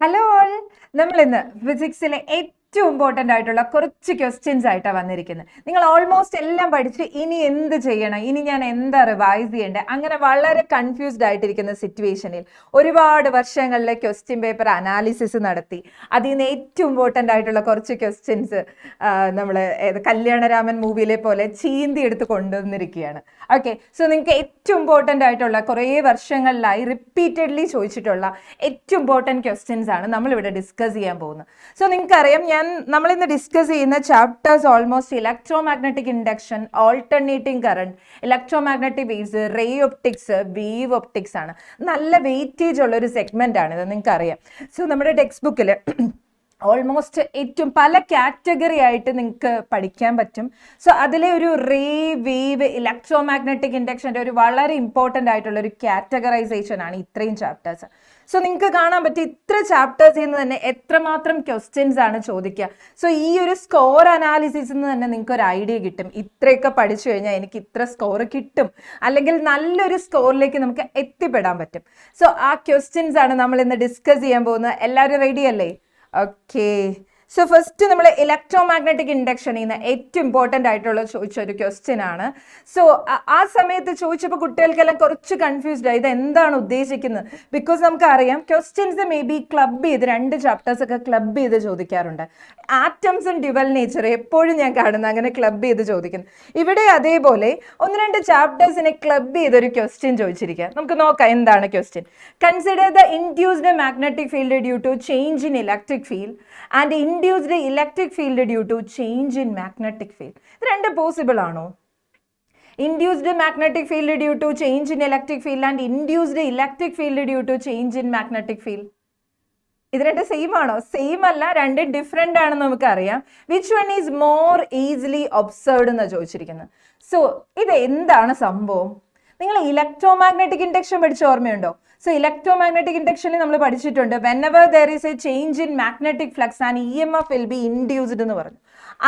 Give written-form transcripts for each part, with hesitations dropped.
Hello all, നമ്മൾ ഇന്ന് ഫിസിക്സിലെ ഏറ്റവും ഇമ്പോർട്ടൻ്റ് ആയിട്ടുള്ള കുറച്ച് ക്വസ്റ്റ്യൻസ് ആയിട്ടാണ് വന്നിരിക്കുന്നത്. നിങ്ങൾ ഓൾമോസ്റ്റ് എല്ലാം പഠിച്ച് ഇനി എന്ത് ചെയ്യണം, ഇനി ഞാൻ എന്താ റിവൈസ് ചെയ്യേണ്ടത്, അങ്ങനെ വളരെ കൺഫ്യൂസ്ഡ് ആയിട്ടിരിക്കുന്ന സിറ്റുവേഷനിൽ ഒരുപാട് വർഷങ്ങളിലെ ക്വസ്റ്റ്യൻ പേപ്പർ അനാലിസിസ് നടത്തി അതിൽ നിന്ന് ഏറ്റവും ഇമ്പോർട്ടൻ്റ് ആയിട്ടുള്ള കുറച്ച് ക്വസ്റ്റ്യൻസ് നമ്മൾ കല്യാണരാമൻ മൂവിയിലെ പോലെ ചീന്തി എടുത്ത് കൊണ്ടുവന്നിരിക്കുകയാണ്. ഓക്കെ, സോ നിങ്ങൾക്ക് ഏറ്റവും ഇമ്പോർട്ടൻ്റ് ആയിട്ടുള്ള കുറേ വർഷങ്ങളിലായി റിപ്പീറ്റഡ്ലി ചോദിച്ചിട്ടുള്ള ഏറ്റവും ഇമ്പോർട്ടൻറ്റ് ക്വസ്റ്റ്യൻസ് ആണ് നമ്മളിവിടെ ഡിസ്കസ് ചെയ്യാൻ പോകുന്നത്. സോ നിങ്ങൾക്കറിയാം, നമ്മളിന്ന് ഡിസ്കസ് ചെയ്യുന്ന chapters almost electro magnetic induction, alternating current, electromagnetic waves, ray optics, wave optics ആണ്. നല്ല വെയിറ്റേജ് ഉള്ള ഒരു സെഗ്മെന്റ് ആണ് ഇത്, നിങ്ങൾക്കറിയാം. സോ നമ്മുടെ ടെക്സ്റ്റ് ബുക്കിൽ ഓൾമോസ്റ്റ് ഏറ്റവും പല കാറ്റഗറി ആയിട്ട് നിങ്ങൾക്ക് പഠിക്കാൻ പറ്റും. സോ അതിലെ ഒരു റേ, വേവ്, ഇലക്ട്രോ മാഗ്നറ്റിക് ഇൻഡക്ഷൻ്റെ ഒരു വളരെ ഇമ്പോർട്ടൻ്റ് ആയിട്ടുള്ള ഒരു കാറ്റഗറൈസേഷൻ ആണ് ഇത്രയും ചാപ്റ്റേഴ്സ്. സോ നിങ്ങൾക്ക് കാണാൻ പറ്റും ഇത്ര ചാപ്റ്റേഴ്സിൽ നിന്ന് തന്നെ എത്രമാത്രം ക്വസ്റ്റ്യൻസ് ആണ് ചോദിക്കുക. സോ ഈ ഒരു സ്കോർ അനാലിസിസിൽ നിന്ന് തന്നെ നിങ്ങൾക്ക് ഒരു ഐഡിയ കിട്ടും. ഇത്രയൊക്കെ പഠിച്ചു കഴിഞ്ഞാൽ എനിക്ക് ഇത്ര സ്കോർ കിട്ടും, അല്ലെങ്കിൽ നല്ലൊരു സ്കോറിലേക്ക് നമുക്ക് എത്തിപ്പെടാൻ പറ്റും. സോ ആ ക്വസ്റ്റ്യൻസ് ആണ് നമ്മൾ ഇന്ന് ഡിസ്കസ് ചെയ്യാൻ പോകുന്നത്. എല്ലാവരും റെഡി അല്ലേ? ഓക്കെ, സോ ഫസ്റ്റ് നമ്മൾ ഇലക്ട്രോ മാഗ്നറ്റിക് ഇൻഡക്ഷനിൽ നിന്ന് ഏറ്റവും ഇമ്പോർട്ടൻ്റ് ആയിട്ടുള്ള ചോദിച്ചൊരു ക്വസ്റ്റ്യൻ ആണ്. സോ ആ സമയത്ത് ചോദിച്ചപ്പോൾ കുട്ടികൾക്കെല്ലാം കുറച്ച് കൺഫ്യൂസ്ഡ് ആയി, ഇത് എന്താണ് ഉദ്ദേശിക്കുന്നത്. ബിക്കോസ് നമുക്കറിയാം ക്വസ്റ്റ്യൻസ് മേ ബി ക്ലബ് ചെയ്ത് രണ്ട് ചാപ്റ്റേഴ്സ് ഒക്കെ ക്ലബ് ചെയ്ത് ചോദിക്കാറുണ്ട്. ആറ്റംസ് ആൻഡ് ഡ്യുവൽ നേച്ചർ എപ്പോഴും ഞാൻ കാണുന്നത് അങ്ങനെ ക്ലബ് ചെയ്ത് ചോദിക്കുന്നു. ഇവിടെ അതേപോലെ ഒന്ന് രണ്ട് ചാപ്റ്റേഴ്സിനെ ക്ലബ് ചെയ്തൊരു ക്വസ്റ്റ്യൻ ചോദിച്ചിരിക്കുക. നമുക്ക് നോക്കാം എന്താണ് question. Consider the induced magnetic field due to change in electric field and induced electric field due to change in magnetic field. ഇത് രണ്ട് പോസിബിൾ ആണോ? Induced magnetic field due to change in electric field and induced electric field due to change in magnetic field. ഇത് രണ്ട് same ആണോ? Same അല്ല, രണ്ട് different ആണെന്ന് നമുക്കറിയാം. Which one is more easily observed എന്ന് ചോദിച്ചിരിക്കുന്നത്. സോ ഇത് എന്താണ് സംഭവം? നിങ്ങൾ ഇലക്ട്രോ മാഗ്നറ്റിക് ഇൻഡക്ഷൻ പഠിച്ച ഓർമ്മയുണ്ടോ? സോ ഇലക്ട്രോ മാഗ്നറ്റിക് ഇൻഡക്ഷനിൽ നമ്മൾ പഠിച്ചിട്ടുണ്ട്, whenever there is a change in magnetic flux and EMF will be induced എന്ന് പറഞ്ഞു.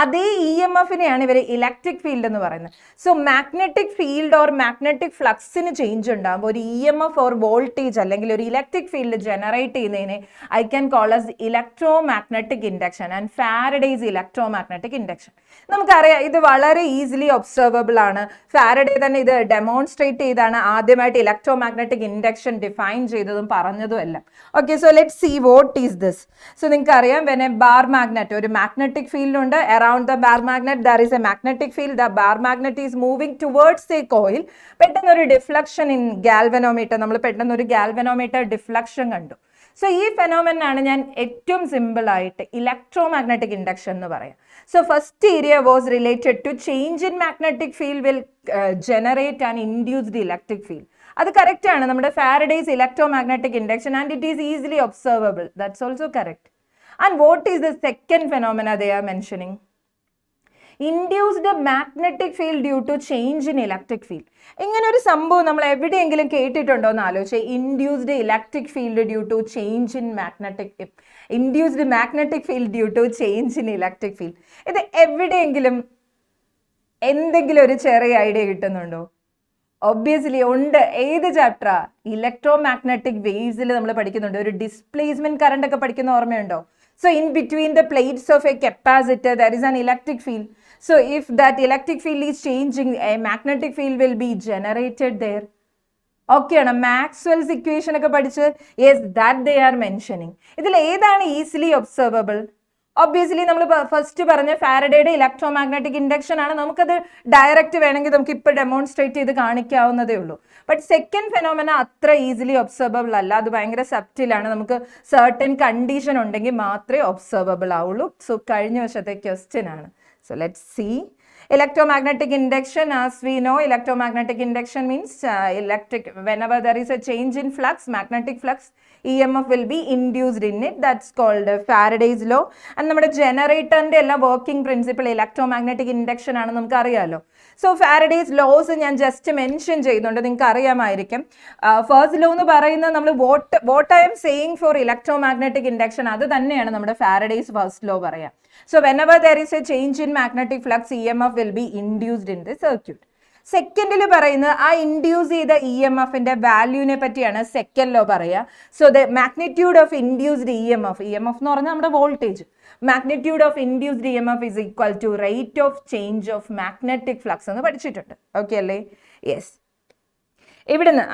അതേ EMFനെയാണ് ഇവർ ഇലക്ട്രിക് ഫീൽഡ് എന്ന് പറയുന്നത്. So magnetic field or magnetic ഫ്ലക്സിന് ചേഞ്ച് ഉണ്ടാകുമ്പോൾ ഒരു EMF ഓർ വോൾട്ടേജ് അല്ലെങ്കിൽ ഒരു ഇലക്ട്രിക് ഫീൽഡ് ജനറേറ്റ് ചെയ്യുന്നതിനെ I can call as electro magnetic induction and Faraday's electro magnetic induction. നമുക്കറിയാം ഇത് വളരെ ഈസിലി ഒബ്സർവബിൾ ആണ്. ഫാരഡേ തന്നെ ഇത് ഡെമോൺസ്ട്രേറ്റ് ചെയ്താണ് ആദ്യമായിട്ട് ഇലക്ട്രോ മാഗ്നറ്റിക് ഇൻഡക്ഷൻ ഡിഫൈൻ ചെയ്തതും പറഞ്ഞതും എല്ലാം. Okay, so let see what is this. So നിങ്ങൾക്ക് അറിയാം, വെൻ എ ബാർ മാഗ്നറ്റ്, ഒരു മാഗ്നറ്റിക് ഫീൽഡ് ഉണ്ട്. Around the bar magnet there is a magnetic field. The bar magnet is moving towards a coil. പെട്ടെന്നൊരു deflection in galvanometer, നമ്മൾ പെട്ടെന്നൊരു galvanometer deflection കണ്ടു. So ഈ ഫെനോമെനാണ് ഞാൻ ഏറ്റവും സിമ്പിൾ ആയിട്ട് ഇലക്ട്രോ മാഗ്നറ്റിക് ഇൻഡക്ഷൻ എന്ന് പറയാം. So first area was related to change in magnetic field will generate and induced electric field. അത് കറക്റ്റ് ആണ്, നമ്മുടെ Faraday's electro magnetic induction, and it is easily observable. That's also correct. And what is the second phenomena they are mentioning? Induced magnetic field due to change in electric field. ഇങ്ങനെ ഒരു സംഭവം നമ്മൾ എവിടെയെങ്കിലും കേട്ടിട്ടുണ്ടോ എന്ന് ആലോചിച്ച്. Induced electric field due to change in induced magnetic field due to change in electric field. ഇത് എവിടെയെങ്കിലും എന്തെങ്കിലും ഒരു ചെറിയ ഐഡിയ കിട്ടുന്നുണ്ടോ? ഒബ്വിയസ്ലി ഉണ്ട്. ഏത് ചാപ്റ്ററാ? ഇലക്ട്രോ മാഗ്നറ്റിക് വേവ്സിൽ നമ്മൾ പഠിക്കുന്നുണ്ട്. ഒരു ഡിസ്പ്ലേസ്മെന്റ് കറണ്ട് ഒക്കെ പഠിക്കുന്ന ഓർമ്മയുണ്ടോ? So in between the plates of a capacitor there is an electric field. So if that electric field is changing, a magnetic field will be generated there. Okay ആണ്, Maxwell's equation ഒക്കെ പഠിച്ച്. Yes, that they are mentioning. ഇതിൽ ഏതാണ് easily observable? Obviously നമ്മൾ first പറഞ്ഞ ഫാരഡേയുടെ electro magnetic induction ആണ്. നമുക്കത് direct വേണമെങ്കിൽ നമുക്ക് ഇപ്പോൾ ഡെമോൺസ്ട്രേറ്റ് ചെയ്ത് കാണിക്കാവുന്നതേ ഉള്ളൂ. ബട്ട് സെക്കൻഡ് ഫെനോമെന അത്ര ഈസിലി ഒബ്സർവബിൾ അല്ല, അത് ഭയങ്കര സബ്റ്റിലാണ്. നമുക്ക് സർട്ടൻ കണ്ടീഷൻ ഉണ്ടെങ്കിൽ മാത്രമേ ഒബ്സർവബിൾ ആവുള്ളൂ. സോ കഴിഞ്ഞ വർഷത്തെ ക്വസ്റ്റ്യൻ ആണ്. So let's see. Electromagnetic induction, as we know, electromagnetic induction means whenever there is a change in flux, magnetic flux, EMF will be induced in it. That's called Faraday's law. And നമ്മുടെ ജനറേറ്ററിന്റെ എല്ലാ working principle electromagnetic induction ആണ്, നമുക്ക് അറിയാമല്ലോ. So Faraday's laws ഞാൻ just mention ചെയ്യുന്നുണ്ട്, നിങ്ങൾക്ക് അറിയാമായിരിക്കും. ഫസ്റ്റ് ലോ എന്ന് പറയുന്നത് നമ്മൾ what I'm saying for electromagnetic induction, അത് തന്നെയാണ് നമ്മുടെ ഫാരഡേസ് ഫസ്റ്റ് ലോ പറയാം. So whenever there is a change in magnetic flux, EMF will be induced in the circuit. സെക്കൻഡിൽ പറയുന്നത് ആ ഇൻഡ്യൂസ് ചെയ്ത ഇ എം എഫിന്റെ വാല്യൂവിനെ പറ്റിയാണ് സെക്കൻഡ് ലോ പറയുക. So the magnitude of induced E M F എന്ന് പറഞ്ഞാൽ നമ്മുടെ voltage, magnitude of induced E M F is equal to rate of change of magnetic flux എന്ന് പഠിച്ചിട്ടുണ്ട്. ഓക്കെ അല്ലേ? യെസ്. ഇവിടുന്ന്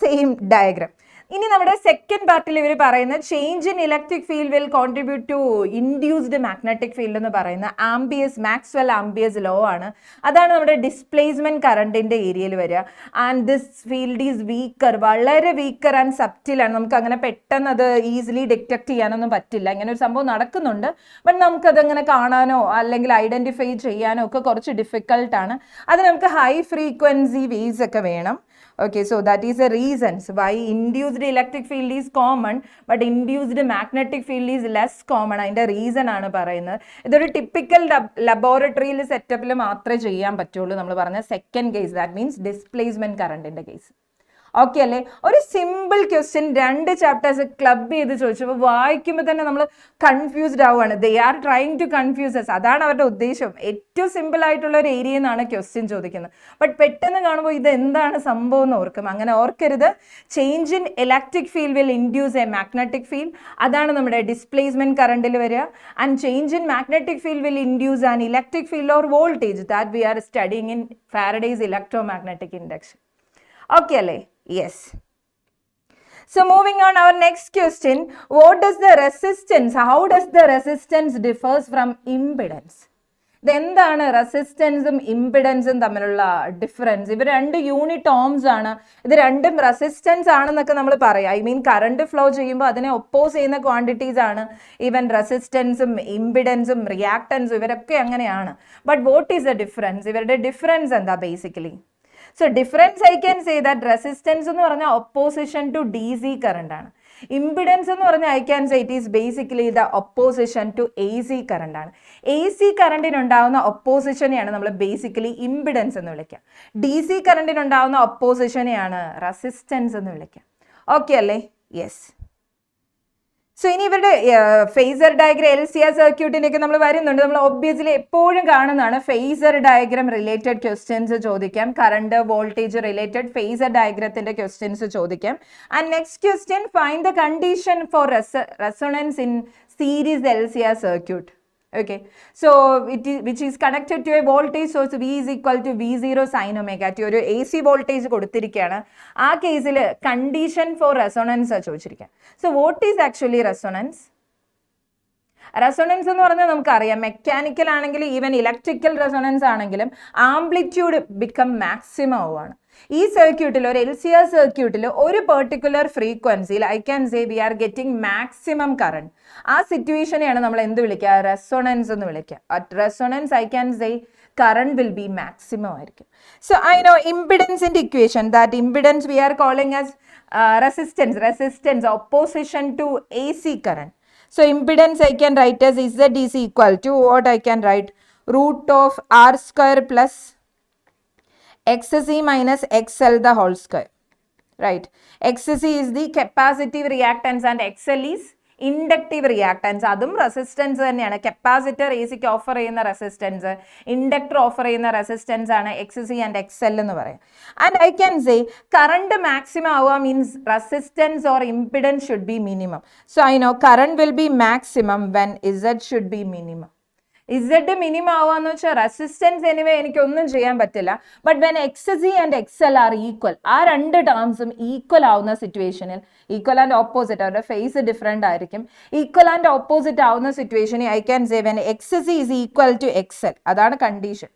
സെയിം ഡയഗ്രാം. ഇനി നമ്മുടെ സെക്കൻഡ് പാർട്ടിൽ ഇവർ പറയുന്ന change in electric field will contribute to induced magnetic field എന്ന് പറയുന്ന മാക്സ്വെൽ ആംബിയേഴ്സ് ലോ ആണ്. അതാണ് നമ്മുടെ ഡിസ്പ്ലേസ്മെന്റ് കറണ്ടിന്റെ ഏരിയയിൽ വരിക. And this field is weaker, വളരെ വീക്കർ ആൻഡ് സബ്റ്റിലാണ്. നമുക്ക് അങ്ങനെ പെട്ടെന്ന് അത് ഈസിലി ഡിറ്റക്ട് ചെയ്യാനൊന്നും പറ്റില്ല. ഇങ്ങനെ ഒരു സംഭവം നടക്കുന്നുണ്ട്, ബട്ട് നമുക്കതങ്ങനെ കാണാനോ അല്ലെങ്കിൽ ഐഡന്റിഫൈ ചെയ്യാനോ ഒക്കെ കുറച്ച് ഡിഫിക്കൽട്ടാണ്. അത് നമുക്ക് ഹൈ ഫ്രീക്വൻസി വേവ്സ് ഒക്കെ വേണം. Okay, so that is the reasons why induced electric field is common but induced magnetic field is less common. അതിന്റെ റീസൺ ആണ് പറയുന്നത്. ഇതൊരു ടിപ്പിക്കൽ ലബോറട്ടറിയിൽ സെറ്റപ്പിൽ മാത്രമേ ചെയ്യാൻ പറ്റുള്ളൂ. നമ്മൾ പറഞ്ഞ second case, that means displacement കറണ്ടിന്റെ കേസ്. ഓക്കെ അല്ലേ? ഒരു സിമ്പിൾ ക്വസ്റ്റ്യൻ 2 ചാപ്റ്റേഴ്സ് ക്ലബ് ചെയ്ത് ചോദിച്ചപ്പോൾ വായിക്കുമ്പോൾ തന്നെ നമ്മൾ കൺഫ്യൂസ്ഡ് ആവുകയാണ്. They are trying to confuse us. അതാണ് അവരുടെ ഉദ്ദേശം. ഏറ്റവും സിമ്പിൾ ആയിട്ടുള്ള ഒരു ഏരിയയിൽ നിന്നാണ് ക്വസ്റ്റ്യൻ ചോദിക്കുന്നത്. ബട്ട് പെട്ടെന്ന് കാണുമ്പോൾ ഇത് എന്താണ് സംഭവം എന്ന് ഓർക്കും. അങ്ങനെ ഓർക്കരുത്. Change in electric field will induce a magnetic field, അതാണ് നമ്മുടെ ഡിസ്പ്ലേസ്മെന്റ് കറണ്ടിൽ വരിക. And change in magnetic field will induce an electric field or voltage that we are studying in Faraday's electromagnetic induction. Okay അല്ലേ? Yes. So moving on, our next question, what does the resistance, how does the resistance differs from impedance? ഇതെന്താണ് റെസിസ്റ്റൻസും ഇംപിഡൻസും തമ്മിലുള്ള difference? ഇവർ 2 unit terms ആണ്. ഇത് രണ്ടും resistance ആണെന്നൊക്കെ നമ്മൾ പറയാം. ഐ മീൻ കറണ്ട് ഫ്ലോ ചെയ്യുമ്പോൾ അതിനെ ഒപ്പോസ് ചെയ്യുന്ന ക്വാണ്ടിറ്റീസ് ആണ് ഈവൻ റെസിസ്റ്റൻസും ഇംപിഡൻസും റിയാക്ടൻസും, ഇവരൊക്കെ അങ്ങനെയാണ്. But what is the difference? ഇവരുടെ ഡിഫറൻസ് എന്താ basically? So difference I can say that resistance എന്ന് പറഞ്ഞാൽ opposition to DC current ആണ്. Impedance എന്ന് പറഞ്ഞാൽ I can say it is basically the opposition to AC current ആണ്. AC കറണ്ടിനുണ്ടാവുന്ന ഒപ്പോസിഷനെയാണ് നമ്മൾ basically impedance എന്ന് വിളിക്കുക. DC കറണ്ടിനുണ്ടാവുന്ന ഒപ്പോസിഷനെയാണ് റെസിസ്റ്റൻസ് എന്ന് വിളിക്കുക. ഓക്കെ അല്ലേ? യെസ്. സോ ഇനി ഇവരുടെ ഫേസർ ഡയഗ്രം LCR സർക്യൂട്ടിലേക്ക് നമ്മൾ വരുന്നുണ്ട്. നമ്മൾ ഒബ്വിയസ്ലി എപ്പോഴും കാണുന്നതാണ് ഫേസർ ഡയഗ്രം റിലേറ്റഡ് ക്വസ്റ്റ്യൻസ് ചോദിക്കാം. കറണ്ട് വോൾട്ടേജ് റിലേറ്റഡ് ഫേസർ ഡയഗ്രത്തിന്റെ ക്വസ്റ്റ്യൻസ് ചോദിക്കാം. And next question, find the condition for resonance in series LCR circuit. Okay, so which is connected to a voltage source V is equal to V0 sin omega t. ഒരു AC voltage കൊടുത്തിരിക്കുകയാണ്. ആ കേസിൽ condition for resonance ചോദിച്ചിരിക്കുക. So what is actually resonance? Resonance എന്ന് പറഞ്ഞാൽ നമുക്കറിയാം, mechanical ആണെങ്കിലും even electrical resonance ആണെങ്കിലും ആംപ്ലിറ്റ്യൂഡ് ബിക്കം മാക്സിമം ആവുകയാണ്. ഈ സർക്യൂട്ടിൽ, ഒരു LCR സർക്യൂട്ടിൽ ഒരു പെർട്ടിക്കുലർ ഫ്രീക്വൻസിയിൽ I can say we are getting maximum current. ആ സിറ്റുവേഷനെയാണ് നമ്മൾ എന്ത് വിളിക്കുക? റെസൊണൻസ് എന്ന് വിളിക്കുക. At resonance I can say current will be maximum ആയിരിക്കും. So I know impedance in the equation, that impedance we are calling as resistance opposition to AC current. So impedance I can write as Z is equal to what I can write, root of R square plus XC minus XL the whole square, right? XC is the capacitive reactance and XL is inductive reactance. അതും resistance തന്നെയാണ്. Capacitor AC-ക്ക് offer ചെയ്യുന്ന resistance, inductor offer ചെയ്യുന്ന resistance ആണ് XC and XL എന്ന് പറയാം. And I can say current maximum ആവുക means resistance or impedance should be minimum. So I know current will be maximum when Z should be minimum. Z minimum ആവുകയെന്ന് വെച്ചാൽ resistance anyway എനിക്കൊന്നും ചെയ്യാൻ പറ്റില്ല. But when XC and XL are equal, ആ 2 ടേംസും equal ആവുന്ന സിറ്റുവേഷനിൽ, equal and opposite, അവരുടെ ഫേസ് ഡിഫറെൻ്റ് ആയിരിക്കും. ഈക്വൽ ആൻഡ് ഓപ്പോസിറ്റ് ആവുന്ന സിറ്റുവേഷനിൽ I can say when XC is equal to XL, അതാണ് കണ്ടീഷൻ.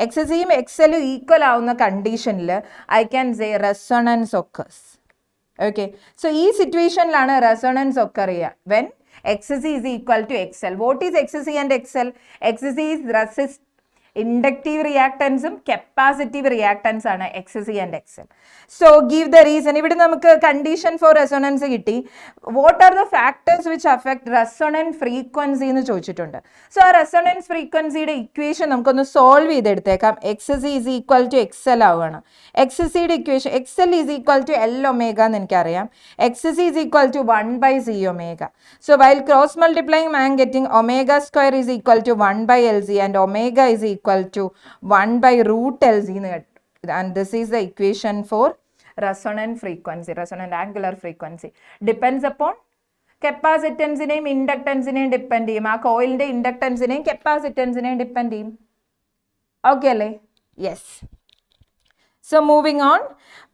XCയും XLയും ഈക്വൽ ആവുന്ന കണ്ടീഷനിൽ I can say resonance occurs. Okay, so ഈ സിറ്റുവേഷനിലാണ് റെസൊണൻസ് ഒക്കർ ചെയ്യുക when XC is equal to XL. What is XC and XL? XC is inductive റിയാക്ടൻസും capacitive reactance ആണ് XC and XL. So give the reason. ഇവിടെ നമുക്ക് condition for resonance കിട്ടി. What are the factors which affect resonant frequency എന്ന് ചോദിച്ചിട്ടുണ്ട്. So ആ resonance ഫ്രീക്വൻസിയുടെ equation നമുക്കൊന്ന് സോൾവ് ചെയ്തെടുത്തേക്കാം. XC is equal to XL ആവുകയാണ്. XCയുടെ equation XL is equal to L omega എന്ന് എനിക്കറിയാം. XC is equal to 1/C omega. So while cross multiplying I am getting omega square is equal to 1/LC and omega is equal to 1/√LC എന്ന് and this is the equation for resonant frequency, resonant angular frequency. Depends upon കപ്പാസിറ്റൻസിനെയും ഇൻഡക്ടൻസിനെയും depend ചെയ്യും. ആ കോയിലിന്റെ ഇൻഡക്ടൻസിനെയും കപ്പാസിറ്റൻസിനെയും depend ചെയ്യും. Okay അല്ലേ? Yes. So moving on,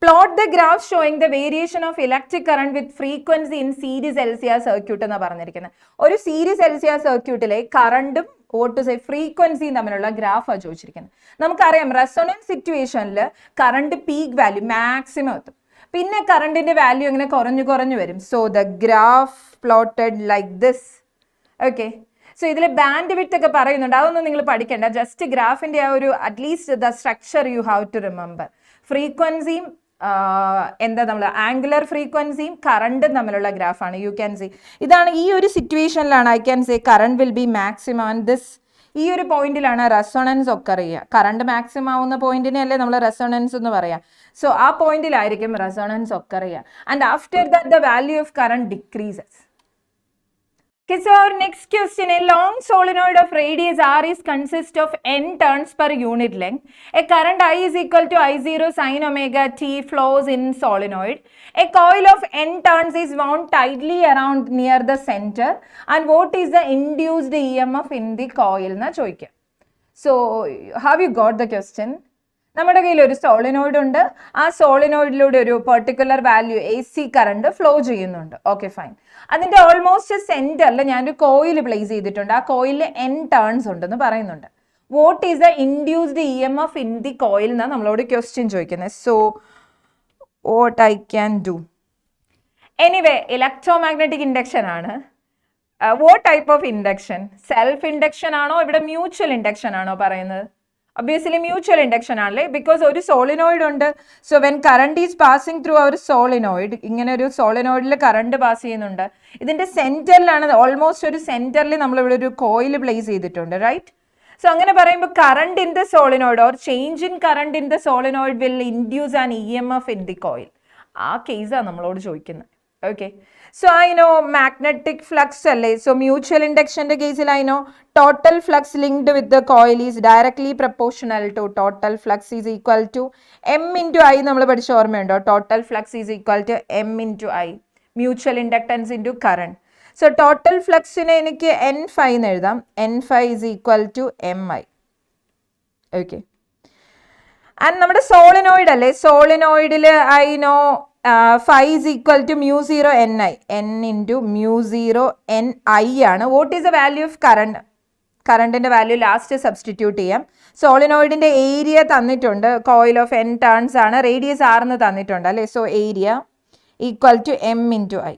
plot the graph showing the variation of electric current with frequency in series LCR circuit എന്ന് പറഞ്ഞിരിക്കുന്നത്. ഒരു സീരീസ് LCR സർക്യൂട്ടിലെ കറണ്ടും ഫ്രീക്വൻസിയും തമ്മിലുള്ള ഗ്രാഫാണ് ചോദിച്ചിരിക്കുന്നത്. നമുക്കറിയാം റെസൊണൻസ് സിറ്റുവേഷനിൽ കറണ്ട് പീക്ക് വാല്യൂ മാക്സിമം എത്തും, പിന്നെ കറണ്ടിന്റെ വാല്യൂ ഇങ്ങനെ കുറഞ്ഞു കുറഞ്ഞു വരും. So the graph plotted like this. Okay, so ഇതിൽ ബാൻഡ് വിഡ്ത്ത് ഒക്കെ പറയുന്നുണ്ട്, അതൊന്നും നിങ്ങൾ പഠിക്കേണ്ട. ജസ്റ്റ് ഗ്രാഫിന്റെ ആ ഒരു at least the structure you have to remember. ഫ്രീക്വൻസിയും എന്താ നമ്മൾ ആംഗുലർ ഫ്രീക്വൻസിയും കറണ്ടും തമ്മിലുള്ള ഗ്രാഫാണ്. യു ക്യാൻ സി ഇതാണ് ഈ ഒരു സിറ്റുവേഷനിലാണ് I can say current will be maximum and this. ഈ ഒരു പോയിന്റിലാണ് റെസൊണൻസ് ഒക്കെ അറിയുക. കറണ്ട് മാക്സിമം ആവുന്ന പോയിന്റിനെ അല്ലേ നമ്മൾ റെസൊണൻസ് എന്ന് പറയാം. സോ ആ പോയിന്റിലായിരിക്കും റെസൊണൻസ് ഒക്കെ അറിയുക. And after that the value of current decreases. Okay, so our next question, a long solenoid of radius r is consist of n turns per unit length. A current I is equal to I0 sin omega t flows in solenoid. A coil of n turns is wound tightly around near the center. And what is the induced EMF in the coil? Na choikya. So, have you got the question? നമ്മുടെ കയ്യിൽ ഒരു solenoid ഉണ്ട്. ആ സോളിനോയിഡിലൂടെ ഒരു particular value AC current flow ചെയ്യുന്നുണ്ട്. Okay fine. അതിന്റെ almost സെന്ററിൽ ഞാനൊരു കോയിൽ പ്ലേസ് ചെയ്തിട്ടുണ്ട്. ആ കോയിലിൽ n ടേൺസ് ഉണ്ടെന്ന് പറയുന്നുണ്ട്. What is the induced EMF in the coil എന്നാണ് നമ്മളോട് ക്വസ്റ്റ്യൻ ചോദിക്കുന്നത്. So what I can do? Anyway electromagnetic induction ആണ്. What type of induction? Self induction ആണോ ഇവിടെ മ്യൂച്വൽ ഇൻഡക്ഷൻ ആണോ പറയുന്നത്? ഒബ്വിയസ്ലി മ്യൂച്വൽ ഇൻഡക്ഷൻ ആണല്ലേ, ബിക്കോസ് ഒരു സോളിനോയിഡ് ഉണ്ട്. So when current is passing through our solenoid, ഇങ്ങനെ ഒരു സോളിനോയിഡിൽ കറണ്ട് പാസ് ചെയ്യുന്നുണ്ട്. ഇതിന്റെ സെന്ററിലാണ്, ഓൾമോസ്റ്റ് ഒരു സെന്ററിൽ നമ്മളിവിടെ ഒരു കോയിൽ പ്ലേസ് ചെയ്തിട്ടുണ്ട്, റൈറ്റ്? സോ അങ്ങനെ പറയുമ്പോൾ current in the solenoid or change in current in the solenoid will induce an EMF in the coil. ആ കേസാണ് നമ്മളോട് ചോദിക്കുന്നത്. Okay, so I know magnetic flux അല്ലേ. സോ മ്യൂച്വൽ ഇൻഡക്ഷന്റെ കേസിൽ I know total flux linked with the coil is directly proportional to total flux is equal to M into I. നമ്മൾ പഠിച്ച ഓർമ്മയുണ്ടോ? Total flux is equal to M into I, mutual inductance into current. So total ഫ്ലക്സിനെ എനിക്ക് N∅ എന്ന് എഴുതാം. N∅ is equal to MI. Okay, and നമ്മുടെ solenoid അല്ലേ, സോളിനോയിഡിൽ I know phi is equal to mu 0 Ni. N into mu 0 Ni ആണ്. What is the value of current? കറണ്ടിന്റെ value last substitute ചെയ്യാം. സോളിനോയിഡിന്റെ ഏരിയ തന്നിട്ടുണ്ട്, കോയിൽ ഓഫ് n ടേൺസ് ആണ്, radius r എന്ന് തന്നിട്ടുണ്ട് അല്ലേ. So area equal to M into I.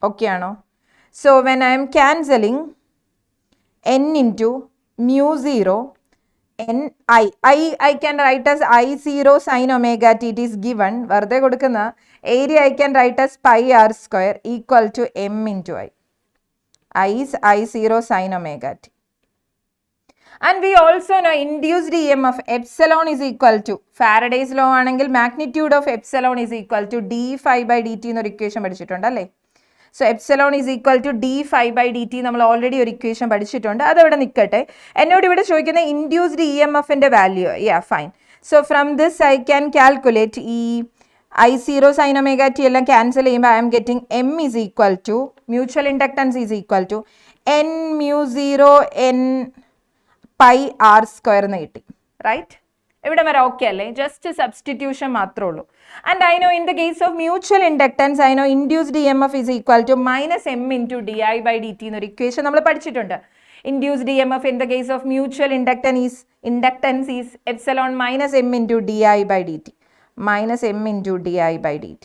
Okay ആണോ? So when I am cancelling n into mu 0 Ni, I can write as I0 sin omega t. It is given. വെറുതെ കൊടുക്കുന്ന area I can write as pi r square equal to M into I. I is I0 sin omega t. And we also know induced EMF epsilon is equal to Faraday's law ആണെങ്കിൽ magnitude of epsilon is equal to d phi by dt എന്നൊരു equation പഠിച്ചിട്ടുണ്ട് അല്ലേ. So epsilon is equal to d∅ by dt നമ്മൾ already ഒരു equation പഠിച്ചിട്ടുണ്ട്, അതവിടെ നിൽക്കട്ടെ. എന്നോട് ഇവിടെ ചോദിക്കുന്ന ഇൻഡ്യൂസ്ഡ് EMFന്റെ value. Yeah fine. So from this I can calculate ഈ I0 sin omega t എല്ലാം ക്യാൻസൽ ചെയ്യുമ്പോൾ I M getting M is equal to mutual inductance is equal to N mu 0 N pi r square എന്ന് കിട്ടി, right? ഇവിടെ വരെ okay അല്ലേ? Just substitution മാത്രമേ ഉള്ളൂ. And I know in the case of mutual inductance I know induced EMF is equal to -M into DI by dt എന്നൊരു equation നമ്മൾ പഠിച്ചിട്ടുണ്ട്. Induced EMF in the case of mutual inductance is epsilon -M into DI by dt, -M into DI by dt.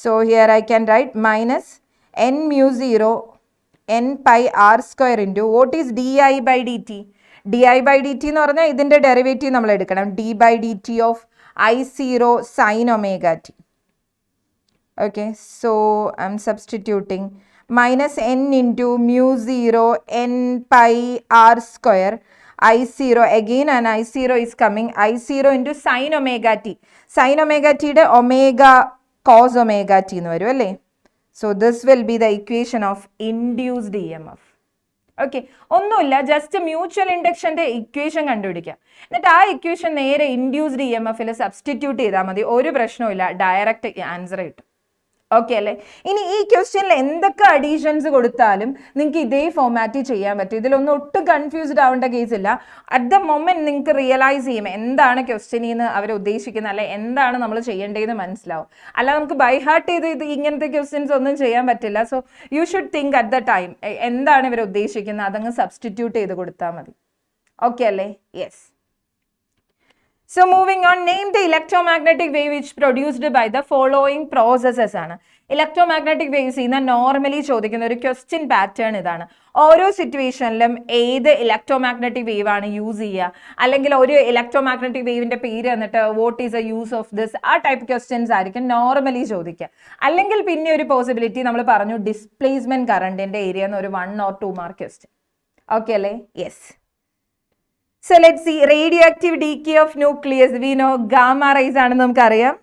So here I can write -N mu 0 N pi r square into what is DI by dt? DI by dt എന്ന് പറഞ്ഞാൽ ഇതിന്റെ derivative നമ്മൾ എടുക്കണം, d by dt of I0 sin omega t. Okay, so I'm substituting -N into mu 0 N pi r square I0 again, and I0 is coming I0 into sin omega t. Sin omega t യുടെ omega cos omega t എന്ന് വരും അല്ലേ. So this will be the equation of induced EMF. Okay, ഒന്നുമില്ല, just mutual ഇൻഡക്ഷന്റെ equation കണ്ടുപിടിക്കുക. എന്നിട്ട് ആ equation നേരെ induced EMFൽ substitute ചെയ്താൽ മതി, ഒരു പ്രശ്നവുമില്ല, ഡയറക്റ്റ് ആൻസർ കിട്ടും. ഓക്കെ അല്ലേ? ഇനി ഈ ക്വസ്റ്റ്യനിൽ എന്തൊക്കെ അഡീഷൻസ് കൊടുത്താലും നിങ്ങൾക്ക് ഇതേ ഫോമാറ്റിൽ ചെയ്യാൻ പറ്റും. ഇതിലൊന്നും ഒട്ടും കൺഫ്യൂസ്ഡ് ആവേണ്ട കേസില്ല. അറ്റ് ദ മൊമെന്റ് നിങ്ങൾക്ക് റിയലൈസ് ചെയ്യും എന്താണ് ക്വസ്റ്റ്യനിൽ നിന്ന് അവർ ഉദ്ദേശിക്കുന്നത്, അല്ലെ എന്താണ് നമ്മൾ ചെയ്യേണ്ടതെന്ന് മനസ്സിലാവും. അല്ല നമുക്ക് ബൈ ഹാർട്ട് ചെയ്ത് ഇത് ഇങ്ങനത്തെ ക്വസ്റ്റ്യൻസ് ഒന്നും ചെയ്യാൻ പറ്റില്ല. So you should think at the time എന്താണ് ഇവർ ഉദ്ദേശിക്കുന്നത്, അതങ്ങ് സബ്സ്റ്റിറ്റ്യൂട്ട് ചെയ്ത് കൊടുത്താൽ മതി. ഓക്കെ അല്ലേ? Yes. So moving on, name the electromagnetic wave which produced by the following processes ആണ്. ഇലക്ട്രോമാഗ്നറ്റിക് വേവ്സ് ചെയ്യുന്ന നോർമലി ചോദിക്കുന്ന ഒരു ക്വസ്റ്റ്യൻ പാറ്റേൺ ഇതാണ്. ഓരോ സിറ്റുവേഷനിലും ഏത് ഇലക്ട്രോമാഗ്നറ്റിക് വേവ് ആണ് യൂസ് ചെയ്യുക, അല്ലെങ്കിൽ ഒരു ഇലക്ട്രോമാഗ്നറ്റിക് വേവിന്റെ പേര് എന്നിട്ട് what is A use of this, ആ ടൈപ്പ് ക്വസ്റ്റ്യൻസ് ആയിരിക്കും നോർമലി ചോദിക്കുക. അല്ലെങ്കിൽ പിന്നെ ഒരു പോസിബിലിറ്റി നമ്മൾ പറഞ്ഞു ഡിസ്പ്ലേസ്മെന്റ് കറണ്ടിന്റെ ഏരിയ എന്ന് ഒരു 1 or 2 മാർക്ക് ക്വസ്റ്റ്യൻ. ഓക്കെ അല്ലേ? Yes. So let's see, radioactive decay of nucleus, we know gamma rays ആണെന്ന് നമുക്കറിയാം.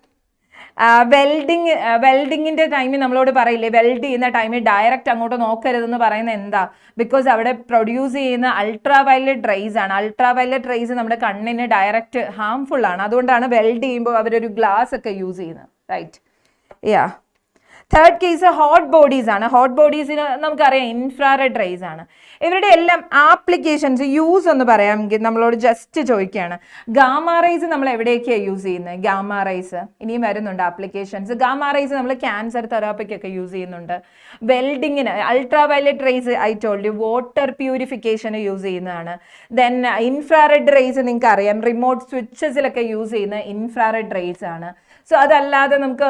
വെൽഡിങ്ങിന്റെ ടൈമിൽ നമ്മളോട് പറയില്ലേ, വെൽഡ് ചെയ്യുന്ന ടൈമിൽ ഡയറക്റ്റ് അങ്ങോട്ട് നോക്കരുതെന്ന് പറയുന്നത് എന്താ? ബിക്കോസ് അവിടെ പ്രൊഡ്യൂസ് ചെയ്യുന്ന അൾട്രാ വയലറ്റ് റേസ് ആണ്. അൾട്രാ വയലറ്റ് റേസ് നമ്മുടെ കണ്ണിന് ഡയറക്റ്റ് ഹാംഫുൾ ആണ്. അതുകൊണ്ടാണ് വെൽഡ് ചെയ്യുമ്പോൾ അവരൊരു ഗ്ലാസ് ഒക്കെ യൂസ് ചെയ്യുന്നത്. റൈറ്റ്? യാ. തേർഡ് കേസ് ഹോട്ട് ബോഡീസ് ആണ്. ഹോട്ട് ബോഡീസിന് നമുക്കറിയാം ഇൻഫ്രാറെഡ് റേസ് ആണ്. ഇവരുടെ എല്ലാം ആപ്ലിക്കേഷൻസ് യൂസ് എന്ന് പറയാമെങ്കിൽ നമ്മളോട് ജസ്റ്റ് ചോദിക്കുകയാണ്, ഗാമ റേസ് നമ്മൾ എവിടെയൊക്കെയാണ് യൂസ് ചെയ്യുന്നത്? ഗാമ റേസ് ഇനിയും വരുന്നുണ്ട് ആപ്ലിക്കേഷൻസ്. ഗാമ റേസ് നമ്മൾ ക്യാൻസർ തെറാപ്പിക്കൊക്കെ യൂസ് ചെയ്യുന്നുണ്ട്. വെൽഡിങ്ങിന് ultraviolet rays I told you water പ്യൂരിഫിക്കേഷന് യൂസ് ചെയ്യുന്നതാണ്. ദെൻ ഇൻഫ്രാറെഡ് റേസ് നിങ്ങൾക്ക് അറിയാം, റിമോട്ട് സ്വിച്ചസിലൊക്കെ യൂസ് ചെയ്യുന്ന ഇൻഫ്രാറെഡ് റേസ് ആണ്. സോ അതല്ലാതെ നമുക്ക്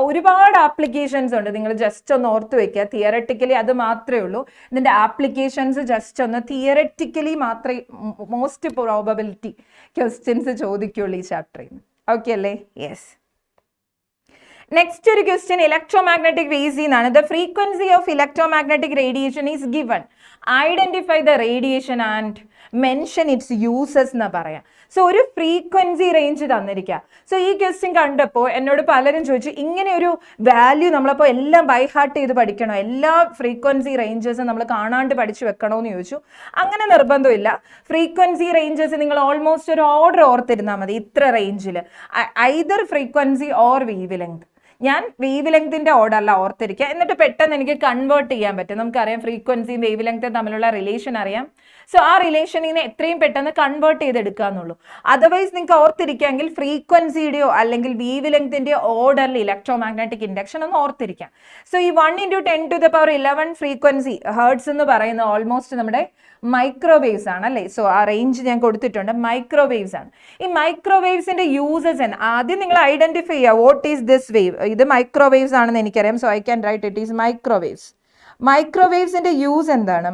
ഒരുപാട് ആപ്ലിക്കേഷൻസ് ഉണ്ട്. നിങ്ങൾ ജസ്റ്റ് ഒന്ന് ഓർത്ത് വെക്കുക. തിയററ്റിക്കലി അത് മാത്രമേ ഉള്ളൂ. ഇതിന്റെ ആപ്ലിക്കേഷൻസ് ജസ്റ്റ് ഒന്ന് തിയററ്റിക്കലി മാത്രമേ മോസ്റ്റ് പ്രോബബിലിറ്റി ക്വസ്റ്റ്യൻസ് ചോദിക്കുള്ളൂ ഈ ചാപ്റ്ററിൽ നിന്ന്. ഓക്കെ അല്ലേ? യെസ്. നെക്സ്റ്റ് ഒരു ക്വസ്റ്റ്യൻ ഇലക്ട്രോമാഗ്നറ്റിക് വേവ്സിൽ നിന്നാണ്. The frequency of electromagnetic radiation is given. Identify the radiation and mention it's uses എന്ന് പറയാം. സോ ഒരു ഫ്രീക്വൻസി റേഞ്ച് തന്നിരിക്കുക. സോ ഈ ക്വസ്റ്റ്യൻ കണ്ടപ്പോൾ എന്നോട് പലരും ചോദിച്ചു, ഇങ്ങനെ ഒരു വാല്യൂ നമ്മളപ്പോൾ എല്ലാം ബൈ ഹാർട്ട് ചെയ്ത് പഠിക്കണോ, എല്ലാ ഫ്രീക്വൻസി റേഞ്ചസും നമ്മൾ കാണാണ്ട് പഠിച്ചു വെക്കണോ എന്ന് ചോദിച്ചു. അങ്ങനെ നിർബന്ധമില്ല. ഫ്രീക്വൻസി റേഞ്ചസ് നിങ്ങൾ ഓൾമോസ്റ്റ് ഒരു ഓർഡർ ഓർത്തിരുന്നാൽ മതി. ഇത്ര റേഞ്ചിൽ either frequency or wave length. ഞാൻ വേവ് ലെങ്തിന്റെ ഓർഡർ അല്ല ഓർത്തിരിക്കുക, എന്നിട്ട് പെട്ടെന്ന് എനിക്ക് കൺവേർട്ട് ചെയ്യാൻ പറ്റും. നമുക്കറിയാം ഫ്രീക്വൻസിയും വേവ് ലെങ്തും തമ്മിലുള്ള റിലേഷൻ അറിയാം. സോ ആ റിലേഷനിൽ നിന്ന് എത്രയും പെട്ടെന്ന് കൺവേർട്ട് ചെയ്തെടുക്കുക എന്നുള്ളൂ. അതർവൈസ് നിങ്ങൾക്ക് ഓർത്തിരിക്കാമെങ്കിൽ ഫ്രീക്വൻസിയുടെയോ അല്ലെങ്കിൽ വേവ് ലെങ്തിന്റെയോ ഓർഡറിൽ ഇലക്ട്രോമാഗ്നറ്റിക് ഇൻഡക്ഷൻ ഒന്ന് ഓർത്തിരിക്കാം. സോ ഈ 1 × 10⁻11 ഫ്രീക്വൻസി ഹേർട്സ് എന്ന് പറയുന്നത് ഓൾമോസ്റ്റ് നമ്മുടെ മൈക്രോവേവ്സ് ആണ് അല്ലേ? സോ ആ റേഞ്ച് ഞാൻ കൊടുത്തിട്ടുണ്ട്, മൈക്രോവേവ്സ് ആണ്. ഈ മൈക്രോവേവ്സിന്റെ യൂസസ് ആദ്യം നിങ്ങൾ ഐഡന്റിഫൈ ചെയ്യുക. What is this wave? ഇത് മൈക്രോവേവ്സ് ആണെന്ന് എനിക്കറിയാം. So I can write it is microwaves. മൈക്രോവേവ്സിന്റെ യൂസ് എന്താണ്?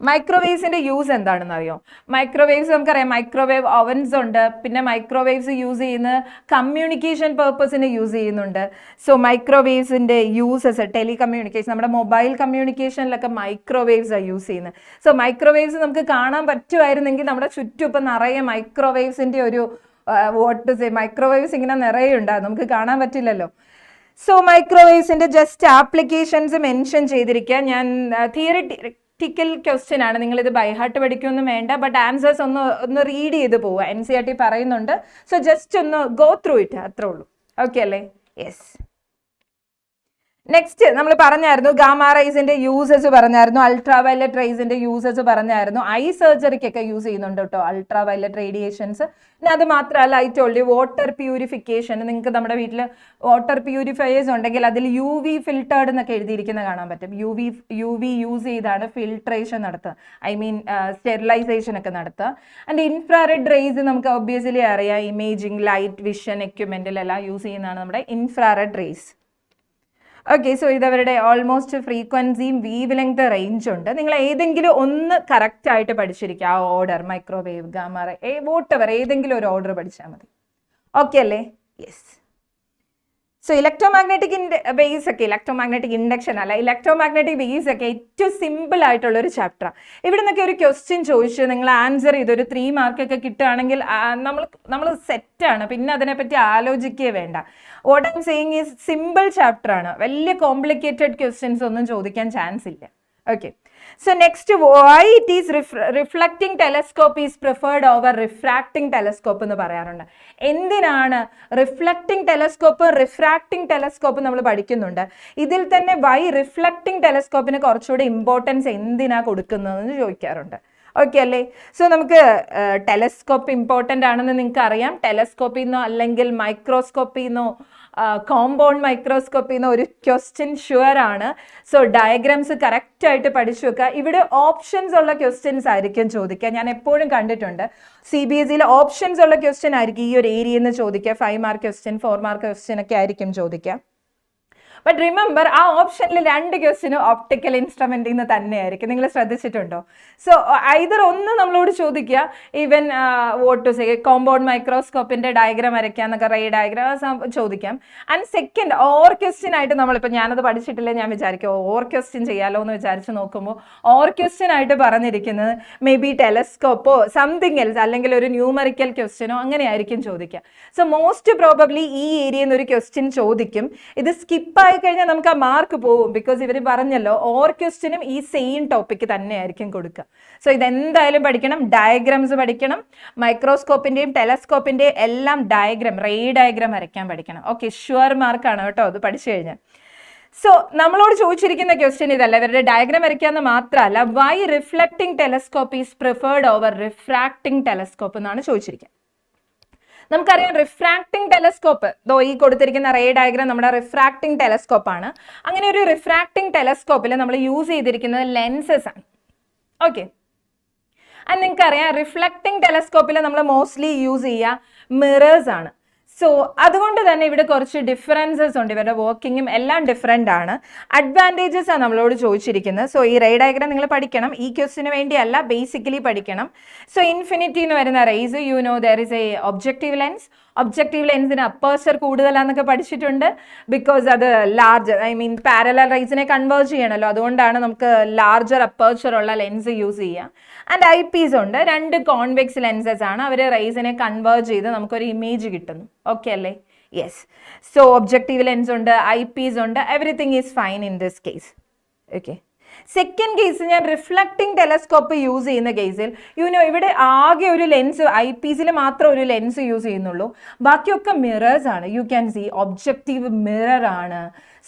മൈക്രോവേവ്സിന്റെ യൂസ് എന്താണെന്ന് അറിയോ? മൈക്രോവേവ്സ് നമുക്കറിയാം, മൈക്രോവേവ് ഓവൻസ് ഉണ്ട്. പിന്നെ മൈക്രോവേവ്സ് യൂസ് ചെയ്യുന്ന കമ്മ്യൂണിക്കേഷൻ പർപ്പസിന് യൂസ് ചെയ്യുന്നുണ്ട്. സോ മൈക്രോവേവ്സിന്റെ യൂസസ് ടെലികമ്മ്യൂണിക്കേഷൻ, നമ്മുടെ മൊബൈൽ കമ്മ്യൂണിക്കേഷനിലൊക്കെ മൈക്രോവേവ്സ് ആണ് യൂസ് ചെയ്യുന്നത്. സോ മൈക്രോവേവ്സ് നമുക്ക് കാണാൻ പറ്റുമായിരുന്നെങ്കിൽ നമ്മുടെ ചുറ്റും ഇപ്പം നിറയെ മൈക്രോവേവ്സിന്റെ ഒരു മൈക്രോവേവ്സ് ഇങ്ങനെ നിറയെ ഉണ്ടാകും, നമുക്ക് കാണാൻ പറ്റില്ലല്ലോ. സോ മൈക്രോവേവ്സിന്റെ ജസ്റ്റ് ആപ്ലിക്കേഷൻസ് മെൻഷൻ ചെയ്തിരിക്കുക. ഞാൻ തിയറിറ്റിക്കൽ ക്വസ്റ്റ്യൻ ആണ്, നിങ്ങളിത് ബൈ ഹാർട്ട് പഠിക്കൊന്നും വേണ്ട. ബട്ട് ആൻസേഴ്സ് ഒന്ന് റീഡ് ചെയ്ത് പോവുക. NCERT പറയുന്നുണ്ട്. സോ ജസ്റ്റ് ഒന്ന് ഗോ ത്രൂ ഇറ്റ്, അത്രേ ഉള്ളൂ. ഓക്കെ അല്ലേ? യെസ്. നെക്സ്റ്റ് നമ്മൾ പറഞ്ഞായിരുന്നു ഗാമ റേസിന്റെ യൂസസ് പറഞ്ഞായിരുന്നു, അൾട്രാ വയലറ്റ് റേസിന്റെ യൂസസ് പറഞ്ഞായിരുന്നു. ഐ സർജറിക്കൊക്കെ യൂസ് ചെയ്യുന്നുണ്ട് കേട്ടോ അൾട്രാ വയലറ്റ് റേഡിയേഷൻസ്. പിന്നെ അത് മാത്രമല്ല I told you water purification. നിങ്ങൾക്ക് നമ്മുടെ വീട്ടിൽ വാട്ടർ പ്യൂരിഫയേഴ്സ് ഉണ്ടെങ്കിൽ അതിൽ UV ഫിൽട്ടേർഡ് എന്നൊക്കെ എഴുതിയിരിക്കുന്നത് കാണാൻ പറ്റും. UV യൂസ് ചെയ്താണ് ഫിൽട്രേഷൻ നടത്തുക, ഐ മീൻ സ്റ്റെറിലൈസേഷൻ ഒക്കെ നടത്തുക. ആൻഡ് ഇൻഫ്രാറെഡ് റേസ് നമുക്ക് ഒബ്വിയസ്ലി അറിയാം, ഇമേജിംഗ്, ലൈറ്റ്, വിഷൻ എക്യുപ്മെന്റിലെല്ലാം യൂസ് ചെയ്യുന്നതാണ് നമ്മുടെ ഇൻഫ്രാറെഡ് റേസ്. ഓക്കെ, സോ ഇതവരുടെ ഓൾമോസ്റ്റ് ഫ്രീക്വൻസിയും വേവ് ലെങ്ത് റേഞ്ച് ഉണ്ട്. നിങ്ങൾ ഏതെങ്കിലും ഒന്ന് കറക്റ്റ് ആയിട്ട് പഠിച്ചിരിക്കുക. ആ order microwave, gamma ray, whatever ഏതെങ്കിലും ഒരു ഓർഡർ പഠിച്ചാൽ മതി. ഓക്കെ അല്ലേ? യെസ്. സോ ഇലക്ട്രോമാഗ്നറ്റിക് ബേസ് ഒക്കെ, ഇലക്ട്രോമാഗ്നറ്റിക് ഇൻഡക്ഷൻ അല്ല, ഇലക്ട്രോമാഗ്നറ്റിക് ബേസ് ഒക്കെ ഏറ്റവും സിമ്പിൾ ആയിട്ടുള്ള ഒരു ചാപ്റ്ററാണ്. ഇവിടെ നിന്നൊക്കെ ഒരു ക്വസ്റ്റ്യൻ ചോദിച്ചു നിങ്ങൾ ആൻസർ ചെയ്ത് ഒരു 3 മാർക്കൊക്കെ കിട്ടുകയാണെങ്കിൽ നമ്മൾ സെറ്റാണ്, പിന്നെ അതിനെപ്പറ്റി ആലോചിക്കുകയേ വേണ്ട. What I'm saying is simple chapter ആണ്, വലിയ കോംപ്ലിക്കേറ്റഡ് ക്വസ്റ്റ്യൻസ് ഒന്നും ചോദിക്കാൻ ചാൻസ് ഇല്ല. Okay, so next, why it is reflecting telescope is preferred over refracting telescope എന്ന് പറയാറുണ്ട്. എന്തിനാണ് റിഫ്ലക്റ്റിംഗ് ടെലസ്കോപ്പ് റിഫ്രാക്റ്റിംഗ് ടെലസ്കോപ്പ് നമ്മൾ പഠിക്കുന്നുണ്ട്. ഇതിൽ തന്നെ why റിഫ്ലക്റ്റിംഗ് ടെലസ്കോപ്പിന് കുറച്ചുകൂടി ഇമ്പോർട്ടൻസ് എന്തിനാ കൊടുക്കുന്നതെന്ന് ചോദിക്കാറുണ്ട്. ഓക്കെ അല്ലേ? സോ നമുക്ക് ടെലസ്കോപ്പ് ഇമ്പോർട്ടൻ്റ് ആണെന്ന് നിങ്ങൾക്ക് അറിയാം. ടെലസ്കോപ്പിൽ നിന്നോ അല്ലെങ്കിൽ മൈക്രോസ്കോപ്പിൽ നിന്നോ കോമ്പൗണ്ട് മൈക്രോസ്കോപ്പിൽ നിന്ന് ഒരു ക്വസ്റ്റ്യൻ ഷുവർ ആണ്. സോ ഡയഗ്രാംസ് കറക്റ്റ് ആയിട്ട് പഠിച്ചു വെക്കുക. ഇവിടെ ഓപ്ഷൻസ് ഉള്ള ക്വസ്റ്റ്യൻസ് ആയിരിക്കും ചോദിക്കുക. ഞാൻ എപ്പോഴും കണ്ടിട്ടുണ്ട് CBSEയിൽ ഓപ്ഷൻസ് ഉള്ള ക്വസ്റ്റ്യൻ ആയിരിക്കും ഈ ഒരു ഏരിയയിൽ നിന്ന് ചോദിക്കുക. 5 മാർക്ക് ക്വസ്റ്റ്യൻ, 4 മാർക്ക് ക്വസ്റ്റ്യൻ ഒക്കെ ആയിരിക്കും ചോദിക്കുക. ബട്ട് റിമെമ്പർ, ആ ഓപ്ഷനിൽ 2 ക്വസ്റ്റ്യനും ഓപ്റ്റിക്കൽ ഇൻസ്ട്രുമെന്റിൽ നിന്ന് തന്നെയായിരിക്കും. നിങ്ങൾ ശ്രദ്ധിച്ചിട്ടുണ്ടോ? സോ ഐദർ ഒന്ന് നമ്മളോട് ചോദിക്കുക, even what to say compound മൈക്രോസ്കോപ്പിന്റെ ഡയഗ്രാം വരയ്ക്കാന്നൊക്കെ, റേ ഡയഗ്രാം ചോദിക്കാം. ആൻഡ് സെക്കൻഡ്, ഓർ ക്വസ്റ്റ്യൻ ആയിട്ട് നമ്മളിപ്പോൾ ഞാനത് പഠിച്ചിട്ടില്ല, ഞാൻ വിചാരിക്കും ഓർ ക്വസ്റ്റ്യൻ ചെയ്യാലോ എന്ന് വിചാരിച്ച് നോക്കുമ്പോൾ ഓർ ക്വസ്റ്റ്യൻ ആയിട്ട് പറഞ്ഞിരിക്കുന്നത് മേ ബി ടെലസ്കോപ്പോ സംതിങ് എൽസ്, അല്ലെങ്കിൽ ഒരു ന്യൂമറിക്കൽ ക്വസ്റ്റ്യനോ അങ്ങനെയായിരിക്കും ചോദിക്കുക. സോ മോസ്റ്റ് പ്രോബബ്ലി ഈ ഏരിയയിൽ നിന്ന് ഒരു ക്വസ്റ്റ്യൻ ചോദിക്കും. ഇത് സ്കിപ്പ് കഴിഞ്ഞാൽ നമുക്ക് ആ മാർക്ക് പോകും. ബിക്കോസ് ഇവർ പറഞ്ഞല്ലോ ഓർ ക്വസ്റ്റ്യനും ഈ സെയിം ടോപ്പിക്ക് തന്നെയായിരിക്കും കൊടുക്കുക. സോ ഇതെന്തായാലും പഠിക്കണം, ഡയഗ്രാംസ് പഠിക്കണം, മൈക്രോസ്കോപ്പിന്റെയും ടെലസ്കോപ്പിന്റെയും എല്ലാം ഡയഗ്രാം, റേ ഡയഗ്രാം വരയ്ക്കാൻ പഠിക്കണം. ഓക്കെ, ഷുവർ മാർക്കാണ് കേട്ടോ അത് പഠിച്ചു കഴിഞ്ഞാൽ. സോ നമ്മളോട് ചോദിച്ചിരിക്കുന്ന ക്വസ്റ്റ്യൻ ഇതല്ല, ഇവരുടെ ഡയഗ്രാം വരയ്ക്കാന്ന് മാത്രമല്ല, why reflecting telescope is preferred over refracting telescope എന്നാണ് ചോദിച്ചിരിക്കുന്നത്. നമുക്കറിയാം റിഫ്രാക്റ്റിംഗ് ടെലസ്കോപ്പ്, ഈ കൊടുത്തിരിക്കുന്ന റേ ഡയഗ്രാം നമ്മുടെ റിഫ്രാക്റ്റിംഗ് ടെലസ്കോപ്പ് ആണ്. അങ്ങനെ ഒരു റിഫ്രാക്റ്റിംഗ് ടെലസ്കോപ്പിൽ നമ്മൾ യൂസ് ചെയ്തിരിക്കുന്നത് ലെൻസസ് ആണ്. ഓക്കെ, അത് നിങ്ങൾക്കറിയാം റിഫ്ലക്റ്റിംഗ് ടെലസ്കോപ്പിൽ നമ്മൾ മോസ്റ്റ്ലി യൂസ് ചെയ്യുക മിറേഴ്സ് ആണ്. സോ അതുകൊണ്ട് തന്നെ ഇവിടെ കുറച്ച് ഡിഫറൻസസ് ഉണ്ട്, ഇവരുടെ വർക്കിങ്ങും എല്ലാം ഡിഫറെൻ്റ് ആണ്. അഡ്വാൻറ്റേജസ് ആണ് നമ്മളോട് ചോദിച്ചിരിക്കുന്നത്. സോ ഈ റേ ഡയഗ്രാം നിങ്ങൾ പഠിക്കണം, ഈ ക്വസ്റ്റിന് വേണ്ടിയല്ല, ബേസിക്കലി പഠിക്കണം. സോ ഇൻഫിനിറ്റി എന്ന് വരുന്ന rays, you know there is a objective lens. Objective ലെൻസിന് അപ്പേർച്ചർ കൂടുതലാന്നൊക്കെ പഠിച്ചിട്ടുണ്ട്. ബിക്കോസ് അത് ലാർജർ, ഐ മീൻ പാരലൽ റേസിനെ കൺവേർട്ട് ചെയ്യണമല്ലോ, അതുകൊണ്ടാണ് നമുക്ക് ലാർജർ അപ്പേർച്ചർ ഉള്ള ലെൻസ് യൂസ് ചെയ്യുക. ആൻഡ് ഐ പീസ് ഉണ്ട്, 2 കോൺവെക്സ് ലെൻസസ് ആണ്. അവർ റേസിനെ കൺവേർട്ട് ചെയ്ത് നമുക്കൊരു ഇമേജ് കിട്ടുന്നു. ഓക്കെ അല്ലേ? യെസ്. സോ ഒബ്ജക്റ്റീവ് ലെൻസ് ഉണ്ട്, ഐ പീസ് ഉണ്ട്, everything is fine in this case. Okay, second case ഞാൻ റിഫ്ലക്റ്റിംഗ് ടെലസ്കോപ്പ് യൂസ് ചെയ്യുന്ന കേസിൽ ഇവിടെ ആകെ ഒരു ലെൻസ്, ഐ പീസിൽ മാത്രം ഒരു ലെൻസ് യൂസ് ചെയ്യുന്നുള്ളൂ, ബാക്കിയൊക്കെ മിറേഴ്സ് ആണ്. U can C objective mirror ആണ്,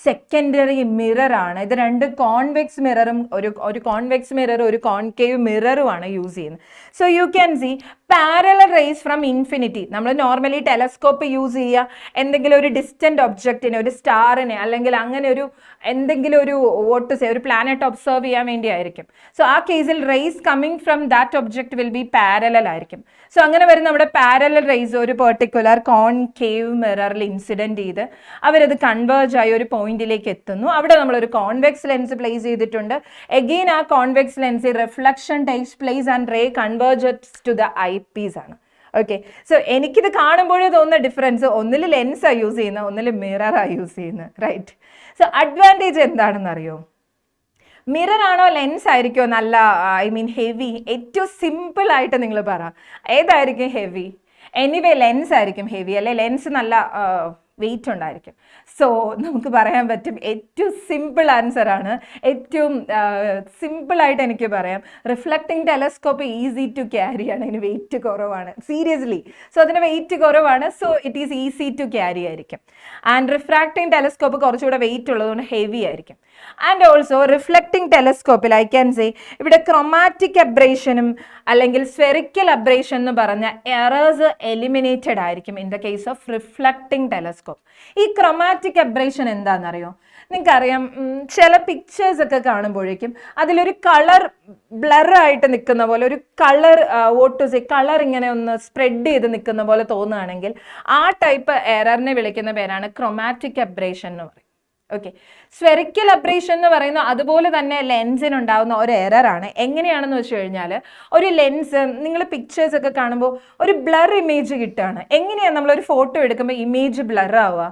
സെക്കൻഡറി മിറർ ആണ്. ഇത് 2 കോൺവെക്സ് മിററും ഒരു കോൺവെക്സ് മിറർ, ഒരു കോൺകേവ് മിററുമാണ് യൂസ് ചെയ്യുന്നത്. So you can C parallel raise from infinity. നമ്മൾ നോർമലി ടെലസ്കോപ്പ് യൂസ് ചെയ്യുക എന്തെങ്കിലും ഒരു ഡിസ്റ്റന്റ് ഒബ്ജക്റ്റിനെ, ഒരു സ്റ്റാറിനെ, അല്ലെങ്കിൽ അങ്ങനെ ഒരു എന്തെങ്കിലും ഒരു വോട്ട് സേ ഒരു പ്ലാനറ്റ് ഒബ്സർവ് ചെയ്യാൻ വേണ്ടിയായിരിക്കും. സോ ആ കേസിൽ rays coming from that object will be parallel ആയിരിക്കും. സോ അങ്ങനെ വരുന്ന നമ്മുടെ പാരലൽ റേസ് ഒരു പെർട്ടിക്കുലർ കോൺകേവ് മിററിൽ ഇൻസിഡന്റ് ചെയ്ത് അവരത് കൺവേർജ് ആയി ഒരു പോയിന്റിലേക്ക് എത്തുന്നു. അവിടെ നമ്മളൊരു കോൺവെക്സ് ലെൻസ് പ്ലേസ് ചെയ്തിട്ടുണ്ട്. എഗെയിൻ ആ കോൺവെക്സ് ലെൻസിൽ reflection takes place and ray converges to the eyepiece ആണ്. ഓക്കെ, സോ എനിക്കിത് കാണുമ്പോഴേ തോന്നുന്ന ഡിഫറൻസ്, ഒന്നിൽ ലെൻസാണ് യൂസ് ചെയ്യുന്നത്, ഒന്നിൽ മിററാണ് യൂസ് ചെയ്യുന്നത്. റൈറ്റ്. സോ അഡ്വാൻറ്റേജ് എന്താണെന്ന് അറിയോ? മിറർ ആണോ ലെൻസ് ആയിരിക്കുമോ നല്ല, ഐ മീൻ ഹെവി? ഏറ്റവും സിമ്പിൾ ആയിട്ട് നിങ്ങൾ പറ, ഏതായിരിക്കും ഹെവി? എനിവേ ലെൻസ് ആയിരിക്കും ഹെവി അല്ലേ? ലെൻസ് നല്ല വെയിറ്റ് ഉണ്ടായിരിക്കും. സോ നമുക്ക് പറയാൻ പറ്റും ഏറ്റവും സിമ്പിൾ ആൻസർ ആണ്, ഏറ്റവും സിമ്പിളായിട്ട് എനിക്ക് പറയാം, reflecting telescope easy to carry ആണ്, അതിന് വെയിറ്റ് കുറവാണ്. സീരിയസ്ലി, സോ അതിന് വെയിറ്റ് കുറവാണ്, so it is easy to carry ആയിരിക്കും. ആൻഡ് റിഫ്രാക്റ്റിംഗ് ടെലസ്കോപ്പ് കുറച്ചുകൂടെ വെയിറ്റ് ഉള്ളതുകൊണ്ട് ഹെവി ആയിരിക്കും. ആൻഡ് ഓൾസോ റിഫ്ലക്റ്റിംഗ് ടെലസ്കോപ്പിൽ ഐ ക്യാൻ സേ ഇവിടെ ക്രൊമാറ്റിക് അബ്രേഷനും അല്ലെങ്കിൽ സ്ഫെറിക്കൽ അബ്രേഷൻ എന്ന് പറഞ്ഞ എറേഴ്സ് എലിമിനേറ്റഡ് ആയിരിക്കും in the case of reflecting telescope. ഈ ക്രൊമാറ്റിക് അബ്രേഷൻ എന്താണെന്നറിയോ? നിങ്ങൾക്കറിയാം, ചില പിക്ചേഴ്സ് ഒക്കെ കാണുമ്പോഴേക്കും അതിലൊരു കളർ ബ്ലർ ആയിട്ട് നിൽക്കുന്ന പോലെ, ഒരു colour what to say colour ഇങ്ങനെ ഒന്ന് സ്പ്രെഡ് ചെയ്ത് നിൽക്കുന്ന പോലെ തോന്നുകയാണെങ്കിൽ ആ ടൈപ്പ് എററിനെ വിളിക്കുന്ന പേരാണ് ക്രൊമാറ്റിക് അബ്രേഷൻ എന്ന് പറയും. ഓക്കെ, സ്ഫെറിക്കൽ അബ്രേഷൻ എന്ന് പറയുന്നത് അതുപോലെ തന്നെ ലെൻസിനുണ്ടാകുന്ന ഒരു എററാണ്. എങ്ങനെയാണെന്ന് വെച്ച് കഴിഞ്ഞാൽ, ഒരു ലെൻസ് നിങ്ങൾ പിക്ചേഴ്സ് ഒക്കെ കാണുമ്പോൾ ഒരു ബ്ലർ ഇമേജ് കിട്ടുകയാണ്. എങ്ങനെയാണ് നമ്മളൊരു ഫോട്ടോ എടുക്കുമ്പോൾ ഇമേജ് ബ്ലർ ആവുക?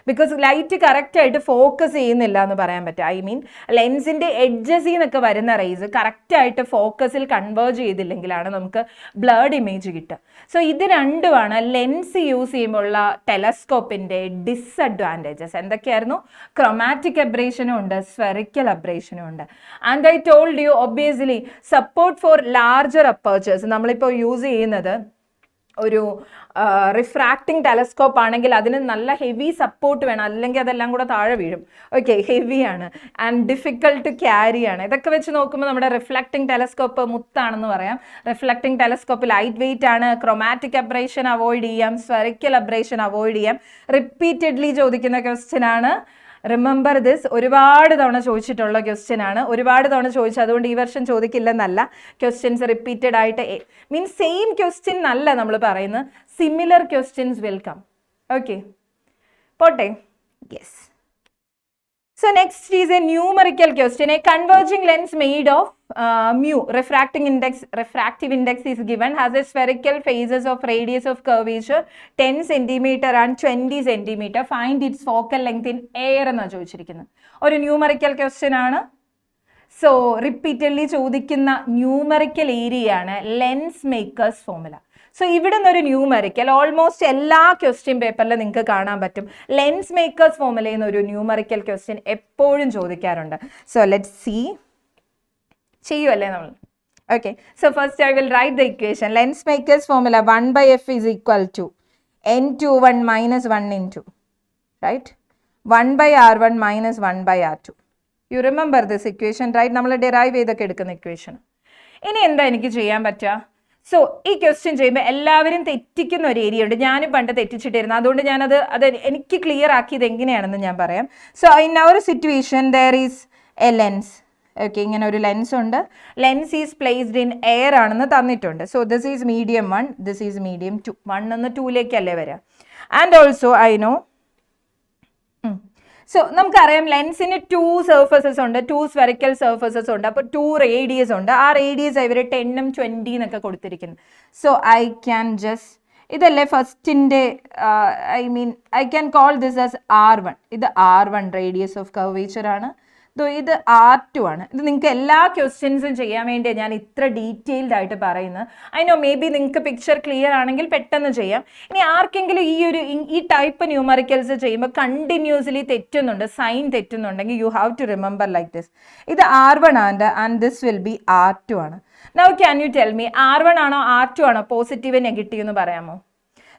ബിക്കോസ് ലൈറ്റ് കറക്റ്റായിട്ട് ഫോക്കസ് ചെയ്യുന്നില്ല എന്ന് പറയാൻ പറ്റും. ഐ മീൻ ലെൻസിൻ്റെ എഡ്ജസിൽ നിന്നൊക്കെ വരുന്ന റേസ് കറക്റ്റായിട്ട് ഫോക്കസിൽ കൺവേർജ് ചെയ്തില്ലെങ്കിലാണ് നമുക്ക് ബ്ലർഡ് ഇമേജ് കിട്ടുക. സോ ഇത് രണ്ടുമാണ് ലെൻസ് യൂസ് ചെയ്യുമ്പോഴുള്ള ടെലസ്കോപ്പിൻ്റെ ഡിസ്അഡ്വാൻറ്റേജസ്. എന്തൊക്കെയായിരുന്നു? ക്രൊമാറ്റിക് അബ്രേഷനും ഉണ്ട്, സ്ഫെറിക്കൽ അബ്രേഷനും ഉണ്ട്. And I told you obviously support for larger apertures. നമ്മളിപ്പോൾ യൂസ് ചെയ്യുന്നത് ഒരു റിഫ്രാക്റ്റിംഗ് ടെലസ്കോപ്പ് ആണെങ്കിൽ അതിന് നല്ല ഹെവി സപ്പോർട്ട് വേണം, അല്ലെങ്കിൽ അതെല്ലാം കൂടെ താഴെ വീഴും. ഓക്കെ, ഹെവിയാണ് ആൻഡ് ഡിഫിക്കൽട്ട് ക്യാരി ആണ്. ഇതൊക്കെ വെച്ച് നോക്കുമ്പോൾ നമ്മുടെ റിഫ്ലക്റ്റിംഗ് ടെലസ്കോപ്പ് മുത്താണെന്ന് പറയാം. റിഫ്ലക്റ്റിംഗ് ടെലസ്കോപ്പ് ലൈറ്റ് വെയിറ്റ് ആണ്, ക്രൊമാറ്റിക് അബ്രേഷൻ അവോയ്ഡ് ചെയ്യാം, സ്ഫെറിക്കൽ അബ്രേഷൻ അവോയ്ഡ് ചെയ്യാം. റിപ്പീറ്റഡ്ലി ചോദിക്കുന്ന ക്വസ്റ്റ്യൻ ആണ്. റിമെമ്പർ ദിസ്, ഒരുപാട് തവണ ചോദിച്ചിട്ടുള്ള ക്വസ്റ്റ്യൻ ആണ്. ഒരുപാട് തവണ ചോദിച്ചു, അതുകൊണ്ട് ഈ വർഷം ചോദിക്കില്ലെന്നല്ല. ക്വസ്റ്റ്യൻസ് റിപ്പീറ്റഡ് ആയിട്ട് മീൻസ് സെയിം ക്വസ്റ്റ്യൻ അല്ല നമ്മൾ പറയുന്നത്, similar questions will come. Okay, പോട്ടെ. Yes. So next is a numerical question. A converging lens made of mu, refractive index is given, has a spherical faces of radius of curvature 10 cm and 20 cm. Find its focal length in air എന്നാണ് ചോദിച്ചിരിക്കുന്നത്. ഒരു numerical question ആണ്. So repeatedly ചോദിക്കുന്ന numerical area ആണ് lens makers formula. So ഇവിടെ നിന്നൊരു numerical almost എല്ലാ question പേപ്പറിലും നിങ്ങൾക്ക് കാണാൻ പറ്റും. ലെൻസ് മേക്കേഴ്സ് ഫോർമുലയിൽ നിന്ന് ഒരു ന്യൂമറിക്കൽ ക്വസ്റ്റ്യൻ എപ്പോഴും ചോദിക്കാറുണ്ട്. സോ ലെറ്റ്സ് സീ, ചെയ്യുമല്ലേ നമ്മൾ? Okay, so first I will write the equation. Lens makers formula 1/f is equal to n21 minus 1 into, right? 1/r1 minus 1/r2. You remember this equation, right? നമ്മൾ derive ചെയ്തൊക്കെ എടുക്കുന്ന equation. ഇനി എന്താ എനിക്ക് ചെയ്യാൻ പറ്റുക? So ഈ ക്വസ്റ്റ്യൻ ചെയ്യുമ്പോൾ എല്ലാവരും തെറ്റിക്കുന്ന ഒരു ഏരിയ ഉണ്ട്. ഞാനും പണ്ട് തെറ്റിച്ചിട്ടിരുന്നു, അതുകൊണ്ട് ഞാനത് എനിക്ക് ക്ലിയർ ആക്കിയത് എങ്ങനെയാണെന്ന് ഞാൻ പറയാം. So in our situation there is a lens. Okay, ഇങ്ങനെ ഒരു ലെൻസ് ഉണ്ട്. Lens is placed in air ആണെന്ന് തന്നിട്ടുണ്ട്. So this is medium 1, this is medium 2. 1 എന്ന് 2ലേക്കല്ലേ വരിക. And also I know, so നമുക്കറിയാം ലെൻസിന് 2 സർഫസസ് ഉണ്ട്, 2 സ്ഫെറിക്കൽ സർഫസസ് ഉണ്ട്. അപ്പോൾ 2 റേഡിയസ് ഉണ്ട്. ആ റേഡിയസ് ഇവർ 10ഉം 20 എന്നൊക്കെ കൊടുത്തിരിക്കുന്നു. സോ ഐ ക്യാൻ ജസ്റ്റ്, ഇതല്ലേ ഫസ്റ്റിൻ്റെ, I can call this as R1. ഇത് R1 റേഡിയസ് ഓഫ് കർവേച്ചർ ആണ്. ഇത് R2 ആണ്. ഇത് നിങ്ങൾക്ക് എല്ലാ ക്വസ്റ്റ്യൻസും ചെയ്യാൻ വേണ്ടിയാണ് ഞാൻ ഇത്ര ഡീറ്റെയിൽഡ് ആയിട്ട് പറയുന്നത്. ഐ നോ മേ ബി നിങ്ങൾക്ക് പിക്ചർ ക്ലിയർ ആണെങ്കിൽ പെട്ടെന്ന് ചെയ്യാം. ഇനി ആർക്കെങ്കിലും ഈ ടൈപ്പ് ന്യൂമറിക്കൽസ് ചെയ്യുമ്പോൾ കണ്ടിന്യൂസ്ലി തെറ്റുന്നുണ്ട്, സൈൻ തെറ്റുന്നുണ്ടെങ്കിൽ you have to remember like this. ഇത് R1 ആണ് and this will be R2 ആണ്. Now can you tell me R1 ആണോ R2 ആണോ പോസിറ്റീവ് നെഗറ്റീവ് എന്ന് പറയാമോ?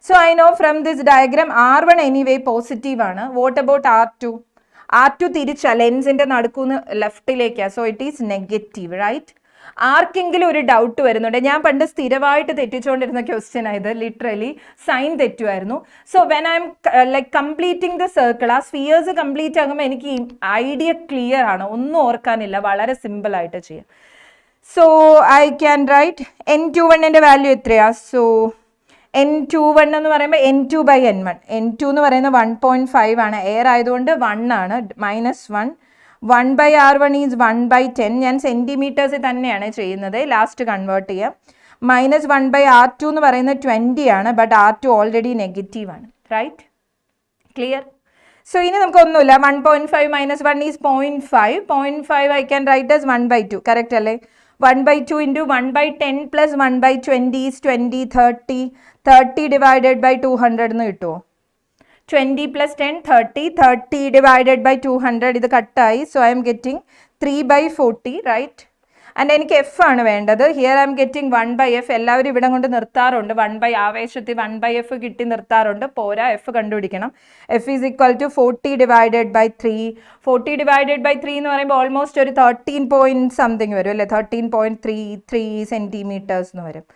So I know from this diagram R1 anyway positive ആണ്. What about R2? R2 തിരിച്ച ലെൻസിന്റെ നടുക്കുന്ന് ലെഫ്റ്റിലേക്കാണ്. So it is negative, right? ആർക്കെങ്കിലും ഒരു ഡൗട്ട് വരുന്നുണ്ട്? ഞാൻ പണ്ട് സ്ഥിരമായിട്ട് തെറ്റിച്ചുകൊണ്ടിരുന്ന ക്വസ്റ്റ്യൻ ആയത്, ലിറ്ററലി സൈൻ തെറ്റുമായിരുന്നു. So when I am like completing the circle, ആ സ്ഫിയേഴ്സ് കംപ്ലീറ്റ് ആകുമ്പോൾ എനിക്ക് ഐഡിയ ക്ലിയർ ആണ്, ഒന്നും ഓർക്കാനില്ല, വളരെ സിമ്പിൾ ആയിട്ട് ചെയ്യാം. സോ ഐ ക്യാൻ റൈറ്റ് n21ന്റെ വാല്യൂ എത്രയാ? സോ n21 എന്ന് പറയുമ്പോൾ n2/n1. n2 എന്ന് പറയുന്നത് 1.5 ആണ്. എയർ ആയതുകൊണ്ട് 1 ആണ്. -1. 1/r1 is 1/10. ഞാൻ സെൻറ്റിമീറ്റേഴ്സിൽ തന്നെയാണ് ചെയ്യുന്നത്, ലാസ്റ്റ് കൺവേർട്ട് ചെയ്യാം. -1/r2 എന്ന് പറയുന്നത് 20 ആണ്. ബട്ട് R2 ഓൾറെഡി നെഗറ്റീവ് ആണ്, റൈറ്റ്? ക്ലിയർ? സോ ഇനി നമുക്കൊന്നുമില്ല. 1.5 - 1 is 0.5. 0.5 I can right as 1/2. Correct അല്ലേ? 1/2 into 1/10 plus 1/20 is 20, 30. 30 divided by 200 എന്ന് കിട്ടുമോ? 20 plus 10, 30. 30 divided by 200, ഇത് കട്ടായി. So I M getting 3/40, right? And എനിക്ക് എഫ് ആണ് വേണ്ടത്. Here I M getting 1/f. എല്ലാവരും ഇവിടെ കൊണ്ട് നിർത്താറുണ്ട്, ആവേശത്തിൽ 1/f കിട്ടി നിർത്താറുണ്ട്. പോരാ, എഫ് കണ്ടുപിടിക്കണം. F is equal to 40 divided by 3. 40 divided by 3 എന്ന് പറയുമ്പോൾ ഓൾമോസ്റ്റ് ഒരു 13 point സംതിങ് വരും അല്ലേ? 13.33 സെൻറ്റിമീറ്റേഴ്സ് എന്ന് വരും.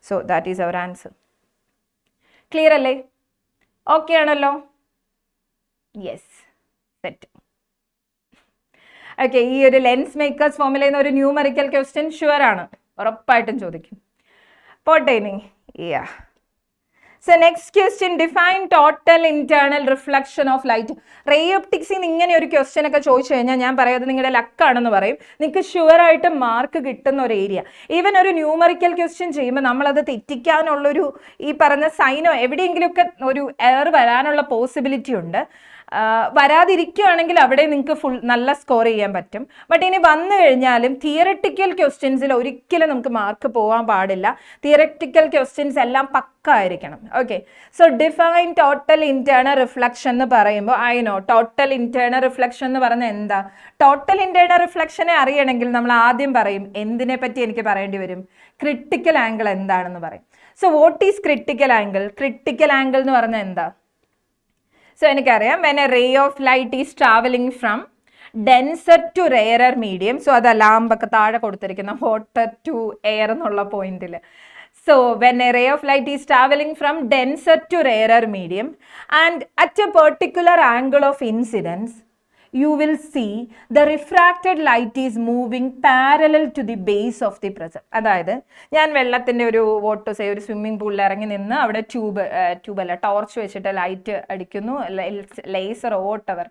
So that is our answer. Clear അല്ലേ? ഓക്കെ ആണല്ലോ? Yes, set. ഓക്കെ, ഈ ഒരു ലെൻസ് മേക്കേഴ്സ് ഫോർമുലയിൽ നിന്ന് ഒരു ന്യൂമറിക്കൽ ക്വസ്റ്റ്യൻ ഷുവർ ആണ്, ഉറപ്പായിട്ടും ചോദിക്കും. പോട്ടെ ഇനി. Yeah. So next question, define total internal reflection of light. Ray ഒപ്റ്റിക്സിൽ നിന്ന് ഇങ്ങനെ ഒരു ക്വസ്റ്റ്യൻ ഒക്കെ ചോദിച്ചു കഴിഞ്ഞാൽ ഞാൻ പറയാം നിങ്ങളുടെ ലക്കാണെന്ന് പറയും. നിങ്ങൾക്ക് ഷുവറായിട്ട് മാർക്ക് കിട്ടുന്ന ഒരു ഏരിയ. ഈവൻ ഒരു ന്യൂമറിക്കൽ ക്വസ്റ്റ്യൻ ചെയ്യുമ്പോൾ നമ്മളത് തെറ്റിക്കാനുള്ളൊരു ഈ പറഞ്ഞ സൈനോ എവിടെയെങ്കിലുമൊക്കെ ഒരു എറർ വരാനുള്ള പോസിബിലിറ്റി ഉണ്ട്. വരാതിരിക്കുകയാണെങ്കിൽ അവിടെ നിങ്ങൾക്ക് നല്ല സ്കോർ ചെയ്യാൻ പറ്റും. ബട്ട് ഇനി വന്നു കഴിഞ്ഞാലും തിയററ്റിക്കൽ ക്വസ്റ്റ്യൻസിൽ ഒരിക്കലും നമുക്ക് മാർക്ക് പോകാൻ പാടില്ല. തിയററ്റിക്കൽ ക്വസ്റ്റ്യൻസ് എല്ലാം പക്ക ആയിരിക്കണം. Okay, so define total internal reflection എന്ന് പറയുമ്പോൾ ടോട്ടൽ ഇന്റേണൽ റിഫ്ലക്ഷൻ എന്ന് പറഞ്ഞാൽ എന്താ? ടോട്ടൽ ഇന്റേണൽ റിഫ്ലക്ഷനെ അറിയണമെങ്കിൽ നമ്മൾ ആദ്യം പറയും എന്തിനെ പറ്റി എനിക്ക് പറയേണ്ടി വരും, ക്രിട്ടിക്കൽ ആംഗിൾ എന്താണെന്ന് പറയും. So what is critical angle? Critical angle എന്ന് പറഞ്ഞാൽ എന്താ? സോ എനിക്കറിയാം, when a ray of light is travelling from denser to rarer medium. So അത് ലാമ്പൊക്കെ താഴെ കൊടുത്തിരിക്കുന്ന വാട്ടർ ടു എയർ എന്നുള്ള പോയിന്റിൽ. So when a ray of light is traveling from denser to rarer medium and at a particular angle of incidence, you will see the refracted light is moving parallel to the base of the prism. അതായത് ഞാൻ വെള്ളത്തിൻ്റെ ഒരു ഒരു swimming പൂളിൽ ഇറങ്ങി നിന്ന് അവിടെ ട്യൂബല്ല ടോർച്ച് വെച്ചിട്ട് ലൈറ്റ് അടിക്കുന്നു, ലേസർ വോട്ടെവർ.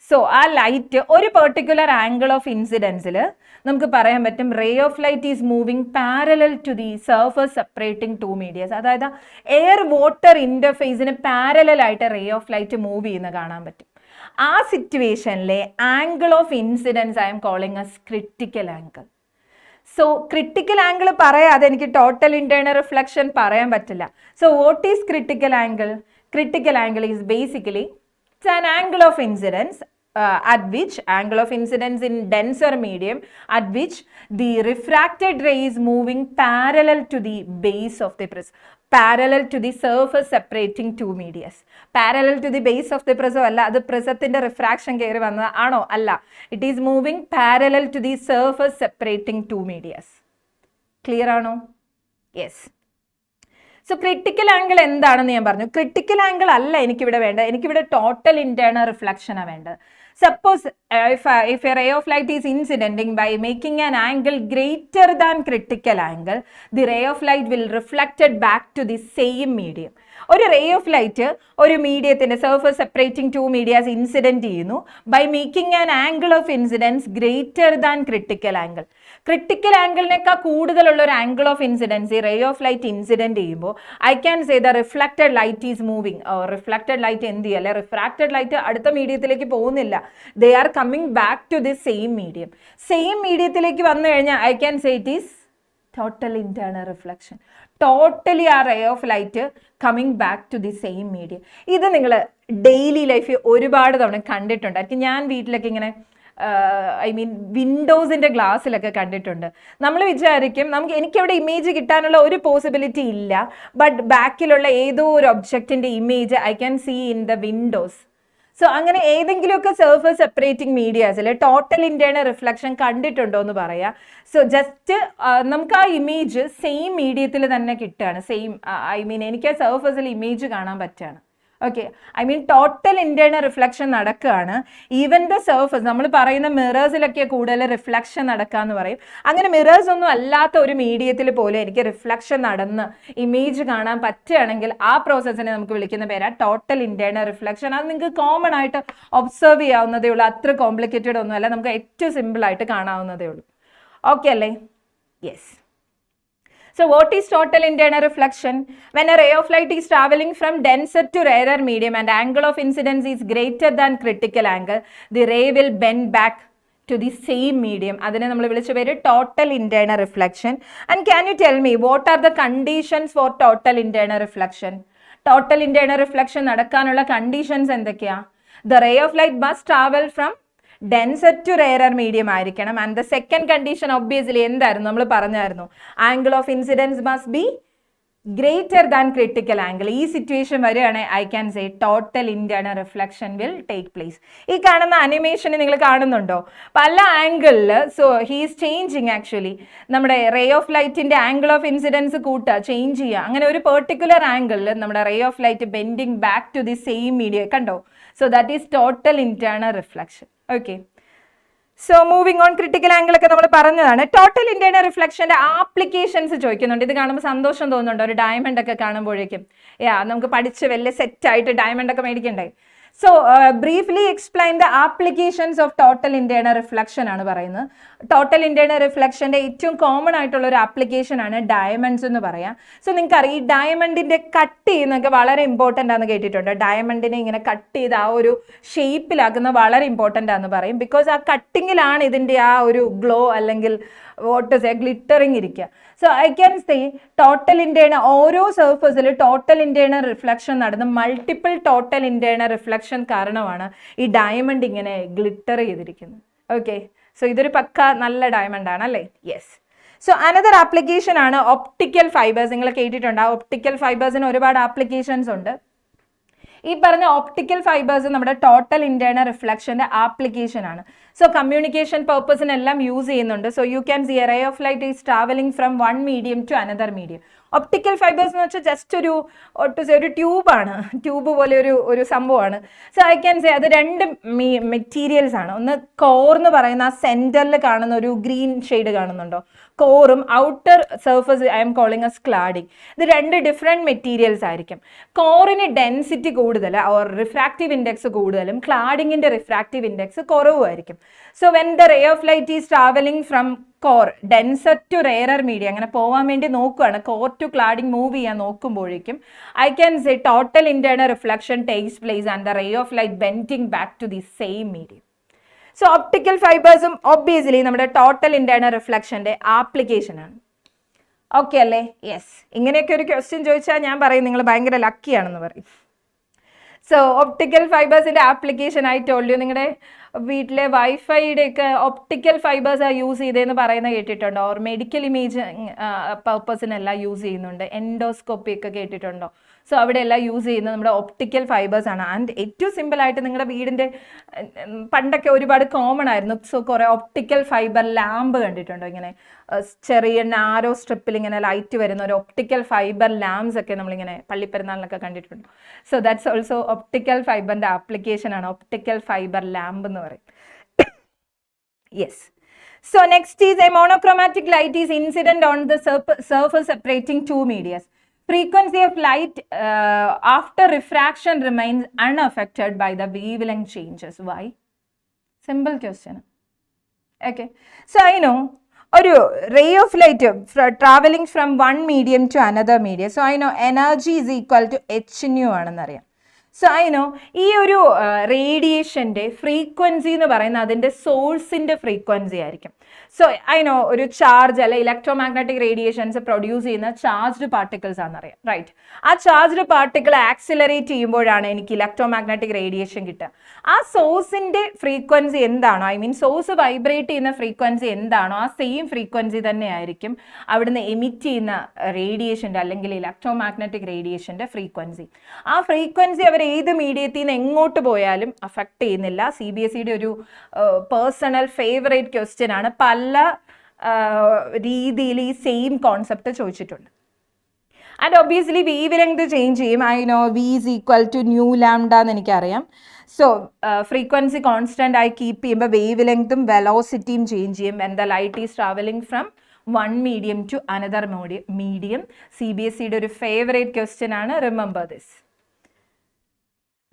സോ ആ ലൈറ്റ് ഒരു പെർട്ടിക്കുലർ ആംഗിൾ ഓഫ് ഇൻസിഡൻസിൽ നമുക്ക് പറയാൻ പറ്റും ray of light is moving parallel to the surface separating two medias. അതായത് എയർ വാട്ടർ ഇൻ്റർഫേസിന് പാരലലായിട്ട് റേ ഓഫ് ലൈറ്റ് മൂവ് ചെയ്യുന്ന കാണാൻ പറ്റും. ആ സിറ്റുവേഷനിലെ angle of incidence I M calling as critical angle. So critical angle പറയാതെ എനിക്ക് ടോട്ടൽ ഇന്റേണൽ റിഫ്ലക്ഷൻ പറയാൻ പറ്റില്ല. So what is critical angle? Critical angle is basically it's an angle of incidence at which angle of incidence in denser medium at which the refracted ray is moving parallel to the base of the prism, parallel to the surface separating two medias. Parallel to the base of the prism alla adu prismathinte refraction keri vanna ano alla, it is moving parallel to the surface separating two medias. Clear ano? Yes. So critical angle എന്താണെന്ന് ഞാൻ പറഞ്ഞു. Critical angle അല്ല എനിക്കിവിടെ വേണ്ടത്, എനിക്കിവിടെ total internal റിഫ്ലക്ഷനാണ് വേണ്ടത്. Suppose if a ray of light is incidenting by making an angle greater than critical angle, the ray of light will reflected back to the same medium. ഒരു ray of light ഒരു മീഡിയത്തിൻ്റെ surface separating two medias incident ചെയ്യുന്നു by making an angle of incidence greater than critical angle. Critical ആംഗിളിനേക്കാൾ കൂടുതലുള്ള ഒരു angle of incidence ഈ ray of light incident ചെയ്യുമ്പോൾ I can say the reflected light is moving. Reflected light എന്ത് ചെയ്യുക, അല്ലെ refracted light അടുത്ത മീഡിയത്തിലേക്ക് പോകുന്നില്ല, they are coming back to the same medium. Same മീഡിയത്തിലേക്ക് വന്നു കഴിഞ്ഞാൽ I can say it is total internal reflection. Totally ആ ray of light coming back to the same medium. ഇത് നിങ്ങൾ ഡെയിലി ലൈഫിൽ ഒരുപാട് തവണ കണ്ടിട്ടുണ്ടായിരിക്കും. ഞാൻ വീട്ടിലൊക്കെ ഇങ്ങനെ വിൻഡോസിൻ്റെ ഗ്ലാസ്സിലൊക്കെ കണ്ടിട്ടുണ്ട്. നമ്മൾ വിചാരിക്കും എനിക്കവിടെ ഇമേജ് കിട്ടാനുള്ള ഒരു പോസിബിലിറ്റി ഇല്ല, ബട്ട് ബാക്കിലുള്ള ഏതോ ഒരു ഒബ്ജക്റ്റിൻ്റെ image I can see in the windows. So അങ്ങനെ ഏതെങ്കിലുമൊക്കെ സർഫസ് സെപ്പറേറ്റിംഗ് മീഡിയാസിൽ ടോട്ടൽ ഇന്റേണൽ റിഫ്ലക്ഷൻ കണ്ടിട്ടുണ്ടോ എന്ന് പറയാം. സോ ജസ്റ്റ് നമുക്ക് ആ ഇമേജ് സെയിം മീഡിയത്തിൽ തന്നെ കിട്ടുകയാണ്. എനിക്ക് ആ സർഫസിൽ ഇമേജ് കാണാൻ പറ്റുകയാണ്. ഓക്കെ, ടോട്ടൽ ഇന്റേണൽ റിഫ്ലക്ഷൻ നടക്കുകയാണ്. ഈവൻ ദ സർഫസ്, നമ്മൾ പറയുന്ന മിറേഴ്സിലൊക്കെ കൂടുതൽ റിഫ്ലക്ഷൻ നടക്കുക എന്ന് പറയും. അങ്ങനെ മിറേഴ്സ് ഒന്നും അല്ലാത്ത ഒരു മീഡിയത്തിൽ പോലും എനിക്ക് റിഫ്ലക്ഷൻ നടന്ന് ഇമേജ് കാണാൻ പറ്റുകയാണെങ്കിൽ ആ പ്രോസസ്സിനെ നമുക്ക് വിളിക്കുന്ന പേരാണ് ടോട്ടൽ ഇന്റേണൽ റിഫ്ലക്ഷൻ. അത് നിങ്ങൾക്ക് കോമൺ ആയിട്ട് ഒബ്സർവ് ചെയ്യാവുന്നതേ ഉള്ളൂ, അത്ര കോംപ്ലിക്കേറ്റഡ് ഒന്നുമല്ല, നമുക്ക് ഏറ്റവും സിമ്പിൾ ആയിട്ട് കാണാവുന്നതേ ഉള്ളൂ. ഓക്കെ അല്ലേ? Yes. So what is total internal reflection? When a ray of light is traveling from denser to rarer medium and angle of incidence is greater than critical angle, the ray will bend back to the same medium. അതിനെ നമ്മൾ വിളിച്ച പേര് total internal reflection. And can you tell me what are the conditions for total internal reflection? Total internal reflection നടക്കാനുള്ള conditions എന്തൊക്കെയാ? The ray of light must travel from denser to rarer medium ആയിരിക്കണം. And the second condition obviously എന്തായിരുന്നു, നമ്മൾ പറഞ്ഞായിരുന്നു, angle of incidence must be greater than critical angle. ഈ situation വരികയാണെങ്കിൽ I can say total internal reflection will take place. ഈ കാണുന്ന അനിമേഷന് നിങ്ങൾ കാണുന്നുണ്ടോ? പല ആംഗിളിൽ സോ ഹീസ് ചേഞ്ചിങ് ആക്ച്വലി നമ്മുടെ റേ ഓഫ് ലൈറ്റിന്റെ ആംഗിൾ ഓഫ് ഇൻസിഡൻസ് കൂട്ടുക, ചേഞ്ച് ചെയ്യുക. അങ്ങനെ ഒരു പെർട്ടിക്കുലർ ആംഗിളിൽ നമ്മുടെ ray of light bending back to the same medium കണ്ടോ? So that is total internal reflection. Okay, so moving on, critical angle ഒക്കെ നമ്മൾ പറഞ്ഞതാണ്. ടോട്ടൽ ഇന്റേണൽ റിഫ്ലക്ഷന്റെ ആപ്ലിക്കേഷൻസ് ചോദിക്കുന്നുണ്ട്. ഇത് കാണുമ്പോൾ സന്തോഷം തോന്നുന്നുണ്ടോ? ഒരു ഡയമണ്ട് ഒക്കെ കാണുമ്പോഴേക്കും നമുക്ക് പഠിച്ച് വലിയ സെറ്റായിട്ട് ഡയമണ്ട് ഒക്കെ മേടിക്കണ്ടേ? So briefly explain the applications of total internal reflection ആണ് പറയുന്നത്. ടോട്ടൽ ഇന്റേണൽ റിഫ്ലക്ഷന്റെ ഏറ്റവും കോമൺ ആയിട്ടുള്ള ഒരു ആപ്ലിക്കേഷൻ ആണ് ഡയമണ്ട്സ് എന്ന് പറയാം. സോ നിങ്ങൾക്കറിയാം ഈ ഡയമണ്ടിന്റെ കട്ട് ചെയ്യുന്നതൊക്കെ വളരെ ഇമ്പോർട്ടൻ്റ് ആണെന്ന് കേട്ടിട്ടുണ്ട്. ഡയമണ്ടിനെ ഇങ്ങനെ കട്ട് ചെയ്ത് ആ ഒരു ഷേപ്പിലാക്കുന്ന വളരെ ഇമ്പോർട്ടൻ്റ് ആണെന്ന് പറയും. ബിക്കോസ് ആ കട്ടിങ്ങിലാണ് ഇതിൻ്റെ ആ ഒരു ഗ്ലോ അല്ലെങ്കിൽ വാട്ട് ഇസ് എ ഗ്ലിറ്ററിങ് ഇരിക്കുക. So I can say total internal ഓരോ സർഫസിൽ ടോട്ടൽ ഇന്റേണൽ റിഫ്ലക്ഷൻ നടന്ന് മൾട്ടിപ്പിൾ ടോട്ടൽ ഇന്റേണൽ റിഫ്ലക്ഷൻ കാരണമാണ് ഈ ഡയമണ്ട് ഇങ്ങനെ ഗ്ലിറ്റർ ചെയ്തിരിക്കുന്നത്. ഓക്കെ, സോ ഇതൊരു പക്ക നല്ല ഡയമണ്ട് ആണ് അല്ലേ? യെസ്. സോ അനദർ ആപ്ലിക്കേഷൻ ആണ് ഒപ്റ്റിക്കൽ ഫൈബേഴ്സ്. നിങ്ങൾ കേട്ടിട്ടുണ്ട് ഒപ്റ്റിക്കൽ ഫൈബേഴ്സിന് ഒരുപാട് ആപ്ലിക്കേഷൻസ് ഉണ്ട്. ഈ പറഞ്ഞ ഓപ്റ്റിക്കൽ ഫൈബേഴ്സ് നമ്മുടെ ടോട്ടൽ ഇന്റേണൽ റിഫ്ലക്ഷന്റെ ആപ്ലിക്കേഷൻ ആണ്. സോ കമ്മ്യൂണിക്കേഷൻ പർപ്പസിനെല്ലാം യൂസ് ചെയ്യുന്നുണ്ട്. So you can see a ray of light is travelling from one medium to another medium. Optical fibres എന്ന് വെച്ചാൽ ജസ്റ്റ് ഒരു ട്യൂബാണ്, ട്യൂബ് പോലെ ഒരു സംഭവമാണ്. സോ ഐ ക്യാൻ സേ അത് രണ്ട് മെറ്റീരിയൽസ് ആണ്. ഒന്ന് കോർ എന്ന് പറയുന്ന ആ സെന്ററിൽ കാണുന്ന ഒരു ഗ്രീൻ ഷെയ്ഡ് കാണുന്നുണ്ടോ, കോറും outer surface I M calling as cladding. ഇത് രണ്ട് ഡിഫറെൻറ്റ് മെറ്റീരിയൽസ് ആയിരിക്കും. കോറിന് ഡെൻസിറ്റി കൂടുതൽ ഓർ റിഫ്രാക്റ്റീവ് ഇൻഡെക്സ് കൂടുതലും ക്ലാഡിങ്ങിൻ്റെ റിഫ്രാക്റ്റീവ് ഇൻഡെക്സ് കുറവുമായിരിക്കും. So when the ray of light is travelling from core denser to rarer medium അങ്ങനെ പോകാൻ വേണ്ടി നോക്കുകയാണ്, കോർ ടു ക്ലാഡിംഗ് മൂവ് ചെയ്യാൻ നോക്കുമ്പോഴേക്കും I can say total internal reflection takes place and the ray of light bending back to the same medium. So optical ഫൈബേഴ്സും obviously നമ്മുടെ total internal റിഫ്ലക്ഷന്റെ application ആണ്. Okay അല്ലേ? യെസ്. ഇങ്ങനെയൊക്കെ ഒരു question ചോദിച്ചാൽ ഞാൻ പറയും നിങ്ങൾ ഭയങ്കര ലക്കിയാണെന്ന് പറയും. സോ ഒപ്റ്റിക്കൽ ഫൈബേഴ്സിന്റെ ആപ്ലിക്കേഷൻ ആയി ടോൾഡ് യു. നിങ്ങളുടെ വീട്ടിലെ വൈഫൈയുടെ ഒക്കെ ഒപ്റ്റിക്കൽ ഫൈബേഴ്സ് യൂസ് ചെയ്തതെന്ന് പറയുന്നത് കേട്ടിട്ടുണ്ടോ? ഓർ മെഡിക്കൽ ഇമേജ് പർപ്പസിനെല്ലാം യൂസ് ചെയ്യുന്നുണ്ട്. എൻഡോസ്കോപ്പി ഒക്കെ കേട്ടിട്ടുണ്ടോ? സോ അവിടെ എല്ലാം യൂസ് ചെയ്യുന്നത് നമ്മുടെ ഒപ്റ്റിക്കൽ ഫൈബേഴ്സ് ആണ്. ആൻഡ് ഏറ്റവും സിമ്പിളായിട്ട് നിങ്ങളുടെ വീടിൻ്റെ പണ്ടൊക്കെ ഒരുപാട് കോമൺ ആയിരുന്നു. സോ കുറേ ഒപ്റ്റിക്കൽ ഫൈബർ ലാമ്പ് കണ്ടിട്ടുണ്ടോ? ഇങ്ങനെ ചെറിയ നാരോ സ്ട്രിപ്പിൽ ഇങ്ങനെ ലൈറ്റ് വരുന്ന ഒരു ഒപ്റ്റിക്കൽ ഫൈബർ ലാംപ്സ് ഒക്കെ നമ്മളിങ്ങനെ പള്ളിപ്പെരുന്നാളിനൊക്കെ കണ്ടിട്ടുണ്ട്. സോ ദാറ്റ്സ് ഓൾസോ ഒപ്റ്റിക്കൽ ഫൈബറിൻ്റെ ആപ്ലിക്കേഷൻ ആണ് ഒപ്റ്റിക്കൽ ഫൈബർ ലാമ്പ് എന്ന് പറയും. Yes. So next is a monochromatic light is incident on the surface separating two media. Frequency of light after refraction remains unaffected by the wavelength changes. Why? Simple question. Okay. So I know ഒരു ray of light traveling from one medium to another medium. So I know energy is equal to h nu ആണെന്നറിയാം. So I know ഈ ഒരു റേഡിയേഷൻ്റെ frequency എന്ന് പറയുന്നത് അതിൻ്റെ സോഴ്സിൻ്റെ frequency ആയിരിക്കും. സോ ഐ നോ ഒരു ചാർജ് അല്ലെ ഇലക്ട്രോ മാഗ്നറ്റിക് റേഡിയേഷൻസ് പ്രൊഡ്യൂസ് ചെയ്യുന്ന ചാർജ്ഡ് പാർട്ടിക്കിൾസ് ആണെന്നറിയാം, റൈറ്റ്? ആ ചാർജ്ഡ് പാർട്ടിക്കിൾ ആക്സിലറേറ്റ് ചെയ്യുമ്പോഴാണ് എനിക്ക് ഇലക്ട്രോ മാഗ്നറ്റിക് റേഡിയേഷൻ കിട്ടുക. ആ സോഴ്സിൻ്റെ ഫ്രീക്വൻസി എന്താണോ, ഐ മീൻ സോഴ്സ് വൈബ്രേറ്റ് ചെയ്യുന്ന ഫ്രീക്വൻസി എന്താണോ ആ സെയിം ഫ്രീക്വൻസി തന്നെ ആയിരിക്കും അവിടുന്ന് എമിറ്റ് ചെയ്യുന്ന റേഡിയേഷൻ്റെ അല്ലെങ്കിൽ ഇലക്ട്രോ മാഗ്നറ്റിക് റേഡിയേഷൻ്റെ ഫ്രീക്വൻസി. ആ ഫ്രീക്വൻസി അവർ ഏത് മീഡിയത്തിൽ നിന്ന് എങ്ങോട്ട് പോയാലും അഫക്റ്റ് ചെയ്യുന്നില്ല. CBSEയുടെ ഒരു പേഴ്സണൽ ഫേവറേറ്റ് ക്വസ്റ്റ്യൻ ആണ്. പല രീതിയിൽ ഈ സെയിം കോൺസെപ്റ്റ് ചോദിച്ചിട്ടുണ്ട്. And obviously wave length change ചെയ്യും. I know V is equal to nu lambda എന്ന് എനിക്കറിയാം. സോ ഫ്രീക്വൻസി കോൺസ്റ്റൻ്റ് ആയി കീപ്പ് ചെയ്യുമ്പോൾ വേവ് ലെങ്തും വെലോസിറ്റിയും ചേഞ്ച് ചെയ്യും. When the light is travelling from one medium to another medium. CBSEയുടെ ഒരു ഫേവറേറ്റ് ക്വസ്റ്റ്യൻ ആണ്. Remember this.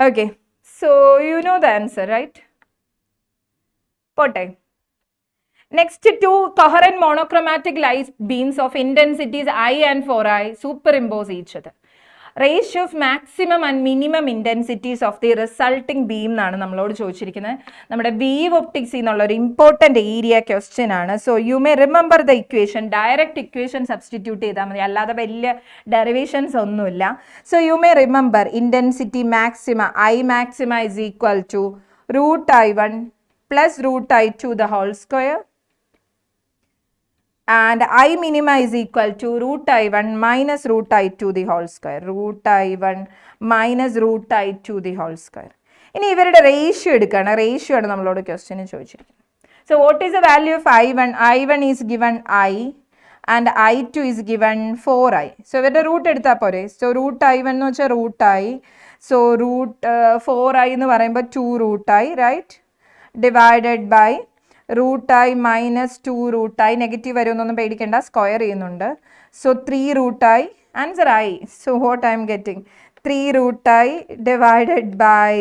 Okay, so you know the answer, right? Pote. Next, two coherent monochromatic light beams of intensities I and 4I superimpose each other. Ratio of maximum and minimum intensities of the resulting beam എന്നാണ് നമ്മളോട് ചോദിച്ചിരിക്കുന്നത്. നമ്മുടെ wave optics എന്നുള്ള ഒരു important area question ആണ്. So you may remember the equation. Direct equation substitute ചെയ്താൽ മതി, അല്ലാതെ വലിയ ഡെറിവേഷൻസ് ഒന്നുമില്ല. So you may remember intensity maxima I maxima is equal to root I1 plus root I2 the whole square. And I minima is equal to root I1 minus root I2 the whole square. Root I1 minus root I2 the whole square. ഇനി ഇവരുടെ ratio എടുക്കുകയാണ്. Ratio ആണ് നമ്മളോട് question ചോദിച്ചിരിക്കുന്നത്. So what is the value of I1? I1 is given I and I2 is given 4I. So ഇവരുടെ root എടുത്താൽ പോരെ. So root I1 എന്ന് വെച്ചാൽ root I. So root 4I എന്ന് പറയുമ്പോൾ 2 root I, right? Divided by root I minus 2 root I. Negative വരുമെന്നൊന്നും പേടിക്കേണ്ട, square ചെയ്യുന്നുണ്ട്. So 3 root I. Answer I. So what I M getting 3 റൂട്ടായി ഡിവൈഡഡ് ബൈ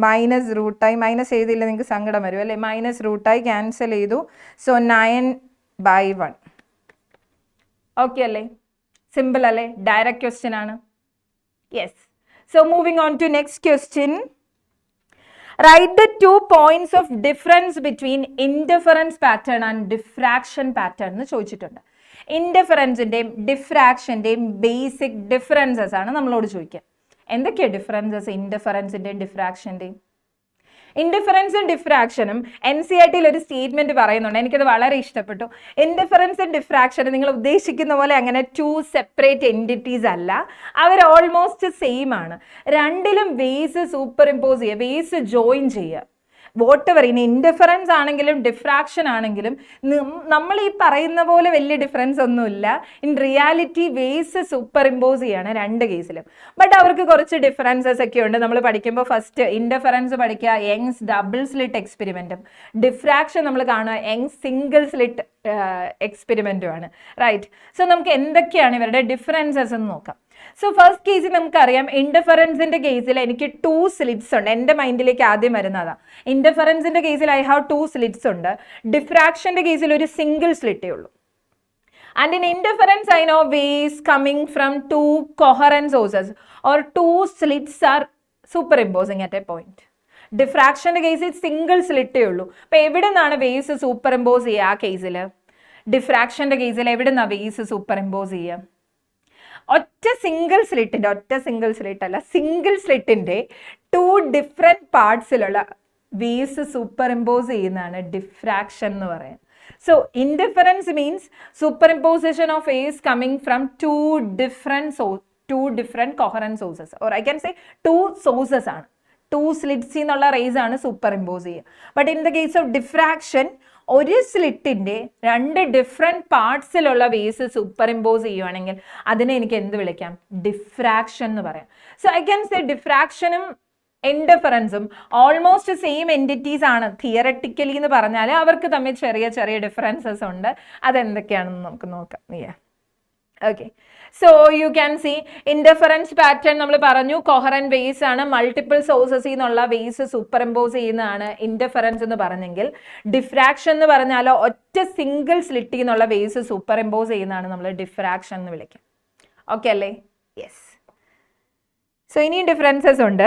മൈനസ് റൂട്ടായി, minus ചെയ്തില്ല നിങ്ങൾക്ക് സങ്കടം വരും അല്ലേ, മൈനസ് റൂട്ടായി ക്യാൻസൽ ചെയ്തു. സോ 9/1. ഓക്കെ അല്ലേ, സിമ്പിൾ അല്ലേ, ഡയറക്റ്റ് ക്വസ്റ്റ്യൻ ആണ്. Yes. So moving on to next question. Write the 2 points of difference between interference pattern and diffraction pattern എന്ന് ചോദിച്ചിട്ടുണ്ട്. ഇൻഡിഫറൻസിൻ്റെയും ഡിഫ്രാക്ഷൻ്റെയും ബേസിക് ഡിഫറൻസസ് ആണ് നമ്മളോട് ചോദിക്കുക. എന്തൊക്കെയാണ് ഡിഫറൻസസ് ഇൻഡിഫറൻസിൻ്റെയും ഡിഫ്രാക്ഷൻ്റെയും? ഇൻഡിഫറൻസും ഡിഫ്രാക്ഷനും NCERT-യിൽ ഒരു സ്റ്റേറ്റ്മെന്റ് പറയുന്നുണ്ട്, എനിക്കത് വളരെ ഇഷ്ടപ്പെട്ടു. ഇൻഡിഫറൻസും ഡിഫ്രാക്ഷനും നിങ്ങൾ ഉദ്ദേശിക്കുന്ന പോലെ അങ്ങനെ 2 സെപ്പറേറ്റ് എൻറ്റിറ്റീസ് അല്ല, അവർ ഓൾമോസ്റ്റ് സെയിം ആണ്. രണ്ടിലും വേസ് സൂപ്പർ ഇമ്പോസ് ചെയ്യുക, വേസ് ജോയിൻ ചെയ്യുക. വോട്ടെവർ, ഇനി ഇൻഡിഫറൻസ് ആണെങ്കിലും ഡിഫ്രാക്ഷൻ ആണെങ്കിലും നമ്മൾ ഈ പറയുന്ന പോലെ വലിയ ഡിഫറൻസ് ഒന്നുമില്ല. In reality waves superimpose ചെയ്യാണ് രണ്ട് കേസിലും. ബട്ട് അവർക്ക് കുറച്ച് ഡിഫറൻസസ് ഒക്കെ ഉണ്ട്. നമ്മൾ പഠിക്കുമ്പോൾ ഫസ്റ്റ് ഇൻഡിഫറൻസ് പഠിക്കുക യങ്സ് ഡബിൾ സ്ലിറ്റ് എക്സ്പെരിമെൻറ്റും, ഡിഫ്രാക്ഷൻ നമ്മൾ കാണുക യങ്സ് സിംഗിൾ സ്ലിറ്റ് എക്സ്പെരിമെൻറ്റുമാണ്. റൈറ്റ്. സോ നമുക്ക് എന്തൊക്കെയാണ് ഇവരുടെ ഡിഫറൻസസ് എന്ന് നോക്കാം. സോ ഫസ്റ്റ് കേസിൽ നമുക്കറിയാം, ഇൻഡിഫറൻസിന്റെ കേസിൽ എനിക്ക് 2 സ്ലിറ്റ്സ് ഉണ്ട്. എൻ്റെ മൈൻഡിലേക്ക് ആദ്യം വരുന്നതാ. ഇൻഡിഫറൻസിന്റെ കേസിൽ ഐ ഹാവ് 2 സ്ലിറ്റ്സ് ഉണ്ട്. ഡിഫ്രാക്ഷന്റെ കേസിൽ ഒരു സിംഗിൾ സ്ലിറ്റേ ഉള്ളൂ. And in interference, I know waves coming from 2 coherent sources or 2 slits are superimposing at a point. ഡിഫ്രാക്ഷന്റെ കേസിൽ സിംഗിൾ സ്ലിറ്റേ ഉള്ളൂ. അപ്പൊ എവിടെ നിന്നാണ് വേവ്സ് സൂപ്പർ ഇമ്പോസ് ചെയ്യുക? ആ കേസിൽ ഡിഫ്രാക്ഷന്റെ കേസിൽ എവിടെ നിന്നാണ് വേവ്സ് സൂപ്പർ ഇമ്പോസ് ചെയ്യുക? ഒറ്റ സിംഗിൾ സ്ലിറ്റ് അല്ല, സിംഗിൾ സ്ലിറ്റിന്റെ 2 ഡിഫറെന്റ് പാർട്സിലുള്ള വേവ്സ് സൂപ്പർ ഇമ്പോസ് ചെയ്യുന്നതാണ് ഡിഫ്രാക്ഷൻ എന്ന് പറയുന്നത്. So interference means superimposition of waves coming from 2 different coherent sources, or I can say 2 sources ആണ്. 2 slits എന്നുള്ള റേസ് ആണ് സൂപ്പർ ഇമ്പോസ് ചെയ്യുക. But in the case of diffraction ഒരു സ്ലിറ്റിന്റെ 2 ഡിഫറെന്റ് പാർട്സിലുള്ള വേവ്സ് സൂപ്പർ ഇമ്പോസ് ചെയ്യുവാണെങ്കിൽ അതിനെ എനിക്ക് എന്ത് വിളിക്കാം? ഡിഫ്രാക്ഷൻ എന്ന് പറയാം. സോ ഐ ക്യാൻ സേ ഡിഫ്രാക്ഷനും ഇൻഡിഫറൻസും ഓൾമോസ്റ്റ് സെയിം എൻറ്റിറ്റീസ് ആണ് തിയററ്റിക്കലി എന്ന് പറഞ്ഞാൽ അവർക്ക് തമ്മിൽ ചെറിയ ചെറിയ ഡിഫറൻസസ് ഉണ്ട്. അതെന്തൊക്കെയാണെന്ന് നമുക്ക് നോക്കാം. Okay. So you can C indifference pattern നമ്മൾ പറഞ്ഞു കൊഹറന്റ് വേവ്സ് ആണ്, മൾട്ടിപ്പിൾ സോഴ്സസിൽ നിന്നുള്ള വേവ്സ് സൂപ്പർ ഇമ്പോസ് ചെയ്യുന്നതാണ് ഇൻഡിഫറൻസ് എന്ന് പറഞ്ഞെങ്കിൽ, ഡിഫ്രാക്ഷൻ എന്ന് പറഞ്ഞാൽ ഒറ്റ സിംഗിൾ സ്ലിറ്റിൽ നിന്നുള്ള വേവ്സ് സൂപ്പർ ഇമ്പോസ് ചെയ്യുന്നതാണ് നമ്മൾ ഡിഫ്രാക്ഷൻ എന്ന് വിളിക്കാം. ഓക്കെ അല്ലേ? യെസ്. സോ ഇനിയും ഡിഫറൻസസ് ഉണ്ട്.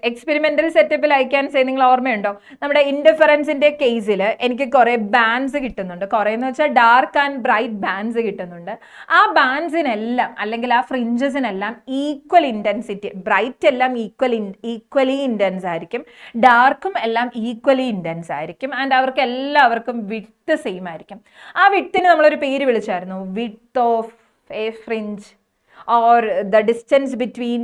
എക്സ്പെരിമെന്റൽ സെറ്റപ്പിൽ ഐ ക്യാൻ സേ, നിങ്ങൾ ഓർമ്മയുണ്ടോ നമ്മുടെ ഇൻഡിഫറൻസിന്റെ കേസിൽ എനിക്ക് കുറെ ബാൻഡ്സ് കിട്ടുന്നുണ്ട്. കുറെ എന്ന് വെച്ചാൽ ഡാർക്ക് ആൻഡ് ബ്രൈറ്റ് ബാൻഡ്സ് കിട്ടുന്നുണ്ട്. ആ ബാൻഡ്സിനെല്ലാം അല്ലെങ്കിൽ ആ ഫ്രിഞ്ചസിനെല്ലാം ഈക്വൽ ഇൻറ്റൻസിറ്റി, ബ്രൈറ്റ് എല്ലാം ഈക്വലി ഇൻറ്റൻസ് ആയിരിക്കും, ഡാർക്കും എല്ലാം ഈക്വലി ഇൻറ്റൻസ് ആയിരിക്കും. ആൻഡ് അവർക്ക് എല്ലാവർക്കും വിഡ്ത്ത് സെയിം ആയിരിക്കും. ആ വിഡ്ത്തിന് നമ്മളൊരു പേര് വിളിച്ചായിരുന്നു, width of A fringe or the distance between